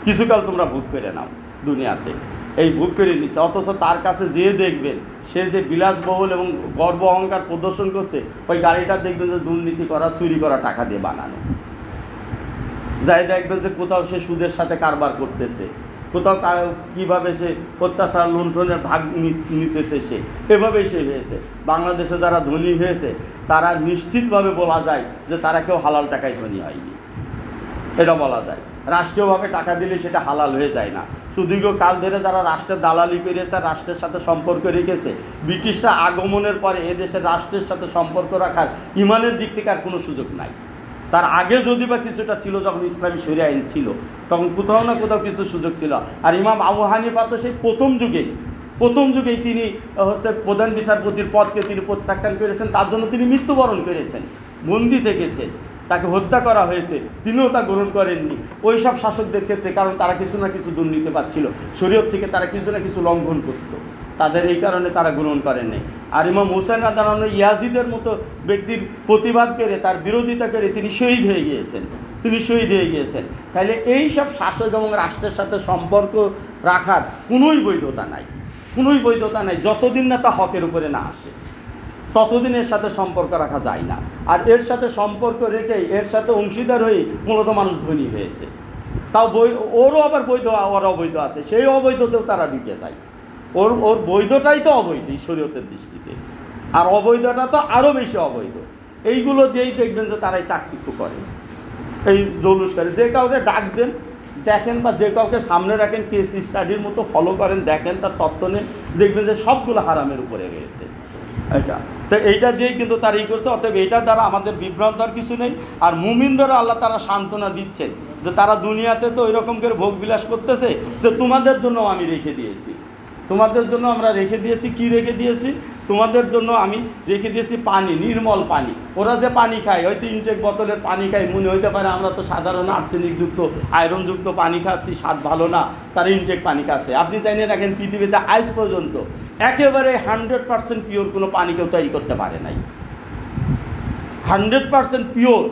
কিছুকাল তোমরা ভোগ করে নাও দুনিয়াতে। এই ভোগ করে নিচ্ছে, অথচ তার কাছে যেয়ে দেখবেন সে যে বিলাসবহুল এবং গর্ব অহংকার প্রদর্শন করছে, ওই গাড়িটা দেখবেন যে দুর্নীতি করা, চুরি করা টাকা দিয়ে বানানো। যাই দেখবেন যে কোথাও সে সুদের সাথে কারবার করতেছে, কোথাও কীভাবে সে অত্যাচার লুণ্ঠনের ভাগ নিতেছে, সে এভাবেই সে হয়েছে। বাংলাদেশে যারা ধনী হয়েছে তারা নিশ্চিতভাবে বলা যায় যে তারা কেউ হালাল টাকায় ধনী হয়নি, এটা বলা যায়। রাষ্ট্রীয়ভাবে টাকা দিলে সেটা হালাল হয়ে যায় না। সুদীর্ঘ কাল ধরে যারা রাষ্ট্রের দালালি করেছে, রাষ্ট্রের সাথে সম্পর্ক রেখেছে, ব্রিটিশরা আগমনের পরে এদেশের রাষ্ট্রের সাথে সম্পর্ক রাখার ইমানের দিক থেকে আর কোনো সুযোগ নাই। তার আগে যদি বা কিছুটা ছিল, যখন ইসলামী শরিয়া আইন ছিল তখন কোথাও না কোথাও কিছু সুযোগ ছিল। আর ইমাম আবু হানিফা তো সেই প্রথম যুগেই তিনি প্রধান বিচারপতির পদকে তিনি প্রত্যাখ্যান করেছেন, তার জন্য তিনি মৃত্যুবরণ করেছেন, বন্দী থেকেছেন, তাকে হত্যা করা হয়েছে, তিনিও তা গ্রহণ করেননি ওই সব শাসকদের ক্ষেত্রে, কারণ তারা কিছু না কিছু দুর্নীতি পাচ্ছিল, শরীয়ত থেকে তারা কিছু না কিছু লঙ্ঘন করত, তাদের এই কারণে তারা গ্রহণ করেন নাই। আর ইমাম হুসাইন রাদিয়াল্লাহু আনহু ইয়াজিদের মতো ব্যক্তির প্রতিবাদ করে, তার বিরোধিতা করে তিনি শহীদ হয়ে গিয়েছেন। তাহলে এই সব শাসক এবং রাষ্ট্রের সাথে সম্পর্ক রাখার কোনোই বৈধতা নাই যতদিন না তা হকের উপরে না আসে, ততদিন এর সাথে সম্পর্ক রাখা যায় না। আর এর সাথে সম্পর্ক রেখেই এর সাথে অংশীদার হয়ে মূলত মানুষ ধনী হয়েছে। তাও ওরও আবার বৈধ আর অবৈধ আছে, সেই অবৈধতেও তারা ঢুকে যায়। ওর বৈধটাই তো অবৈধ শরীয়তের দৃষ্টিতে, আর অবৈধটা তো আরও বেশি অবৈধ। এইগুলো দিয়েই দেখবেন যে তারাই চাকচিক্য করে, এই জৌলুস করে। যে কাউকে ডাক দেন, দেখেন, বা যে কাউকে সামনে রাখেন, কেস স্টাডির মতো ফলো করেন, দেখেন, তার তত্ত্ব নেন, দেখবেন যে সবগুলো হারামের উপরে রয়েছে। তো এইটা দিয়েই কিন্তু তারা করছে। অতএব এইটার দ্বারা আমাদের বিভ্রান্ত আর কিছু নেই। আর মুমিনদেরও আল্লাহ তারা সান্ত্বনা দিচ্ছেন যে তারা দুনিয়াতে তো ওইরকম করে ভোগ বিলাস করতেছে, তো তোমাদের জন্য আমি রেখে দিয়েছি, আমরা রেখে দিয়েছি। কি রেখে দিয়েছি? তোমাদের জন্য আমি রেখে দিয়েছি পানি, নির্মল পানি। ওরা যে পানি খায়, হয়তো ইনটেক বোতলের পানি খায়, মনে হইতে পারে আমরা তো সাধারণ আর্সেনিকযুক্ত আয়রনযুক্ত পানি খাচ্ছি, স্বাদ ভালো না, তারা ইনটেক পানি খাচ্ছে। আপনি জানে রাখেন পৃথিবীতে আজ পর্যন্ত একেবারে 100% পিওর কোনো পানি কেউ তৈরি করতে পারে নাই। 100% পিওর,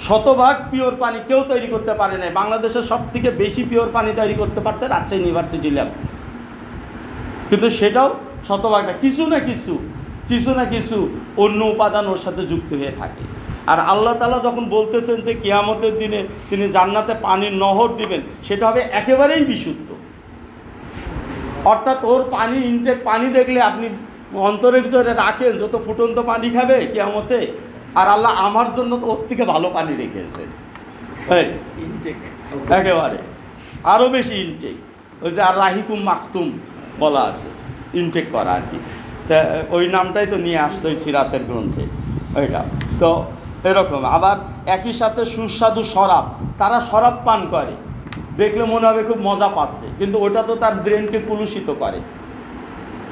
শতভাগ পিওর পানি কেউ তৈরি করতে পারে নাই। বাংলাদেশের সবথেকে বেশি পিওর পানি তৈরি করতে পারছে রাজশাহী ইউনিভার্সিটি ল্যাব, কিন্তু সেটাও শতভাগ না, কিছু না কিছু অন্য উপাদান ওর সাথে যুক্ত হয়ে থাকে। আর আল্লাহ তাআলা যখন বলতেছেন যে কিয়ামতের দিনে তিনি জান্নাতে পানির নহর দিবেন, সেটা হবে একেবারেই বিশুদ্ধ। অর্থাৎ ওর পানি, ইনটেক পানি দেখলে আপনি অন্তরের ভিতরে রাখেন যত ফুটন্ত পানি খাবে কিয়ামতে, আর আল্লাহ আমার জন্য ওর থেকে ভালো পানি রেখেছেন, ইনটেক একেবারে আরও বেশি ইনটেক। ওই যে আর রাহিকুম মাকতুম বলা আছে, ইনটেক করা আর কি, তা ওই নামটাই তো নিয়ে আসছে ওই সিরাতের গ্রন্থে ওইটা। তো এরকম আবার একই সাথে সুস্বাদু শরাব, তারা শরাব পান করে, দেখলে মনে হবে খুব মজা পাচ্ছে, কিন্তু ওটা তো তার ব্রেনকে কলুষিত করে,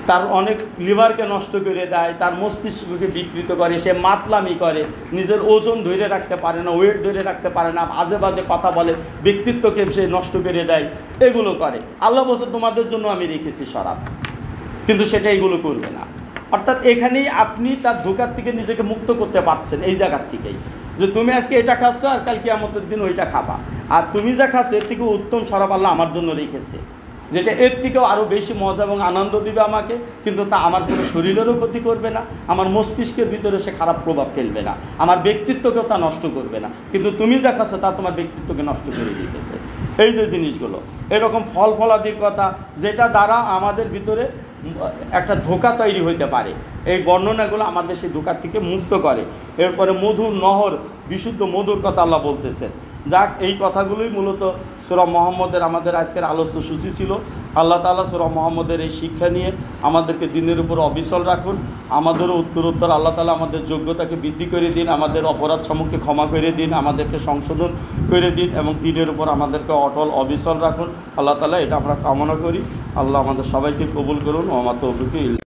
তার অনেক লিভারকে নষ্ট করে দেয়, তার মস্তিষ্ককে বিকৃত করে, সে মাতলামি করে, নিজের ওজন ধরে রাখতে পারে না, ওয়েট ধরে রাখতে পারে না, আজে বাজে কথা বলে, ব্যক্তিত্বকে সে নষ্ট করে দেয়, এগুলো করে। আল্লাহ বলছে তোমাদের জন্য আমি রেখেছি শরাব, কিন্তু সেটা এইগুলো করবে না। অর্থাৎ এখানেই আপনি তার ধোঁকার থেকে নিজেকে মুক্ত করতে পারছেন, এই জায়গার থেকেই, যে তুমি আজকে এটা খাচ্ছ আর কাল কিয়ামতের দিন ওইটা খাবা, আর তুমি যা খাচ্ছ এর থেকে উত্তম শরাব আল্লাহ আমার জন্য রেখেছে, যেটা এর থেকেও আরও বেশি মজা এবং আনন্দ দিবে আমাকে, কিন্তু তা আমার কোনো শরীরেরও ক্ষতি করবে না, আমার মস্তিষ্কের ভিতরে সে খারাপ প্রভাব ফেলবে না, আমার ব্যক্তিত্বকেও তা নষ্ট করবে না, কিন্তু তুমি যা খাচ্ছ তা তোমার ব্যক্তিত্বকে নষ্ট করে দিতেছে। এই যে জিনিসগুলো, এরকম ফল ফলাদির কথা, যেটা দ্বারা আমাদের ভিতরে একটা ধোঁকা তৈরি হইতে পারে, এই বর্ণনাগুলো আমাদের সেই ধোঁকার থেকে মুক্ত করে। এরপরে মধুর নহর, বিশুদ্ধ মধুর কথা আল্লাহ বলতেছেন। যাক, এই কথাগুলোই মূলত সূরা মুহাম্মদের আমাদের আজকের আলোচ্য সূচি ছিল। আল্লাহ তাআলা সূরা মুহাম্মদের এই শিক্ষা নিয়ে আমাদেরকে দিনের উপর অবিচল রাখুন, আমাদেরও উত্তরোত্তর আল্লাহ তাআলা আমাদের যোগ্যতাকে বৃদ্ধি করে দিন, আমাদের অপরাধ সমূহকে ক্ষমা করে দিন, আমাদেরকে সংশোধন করে দিন, এবং দিনের উপর আমাদেরকে অটল অবিচল রাখুন। আল্লাহ তাআলা এটা আমরা কামনা করি। আল্লাহ আমাদের সবাইকে কবুল করুন। ওয়া মা তৌফিক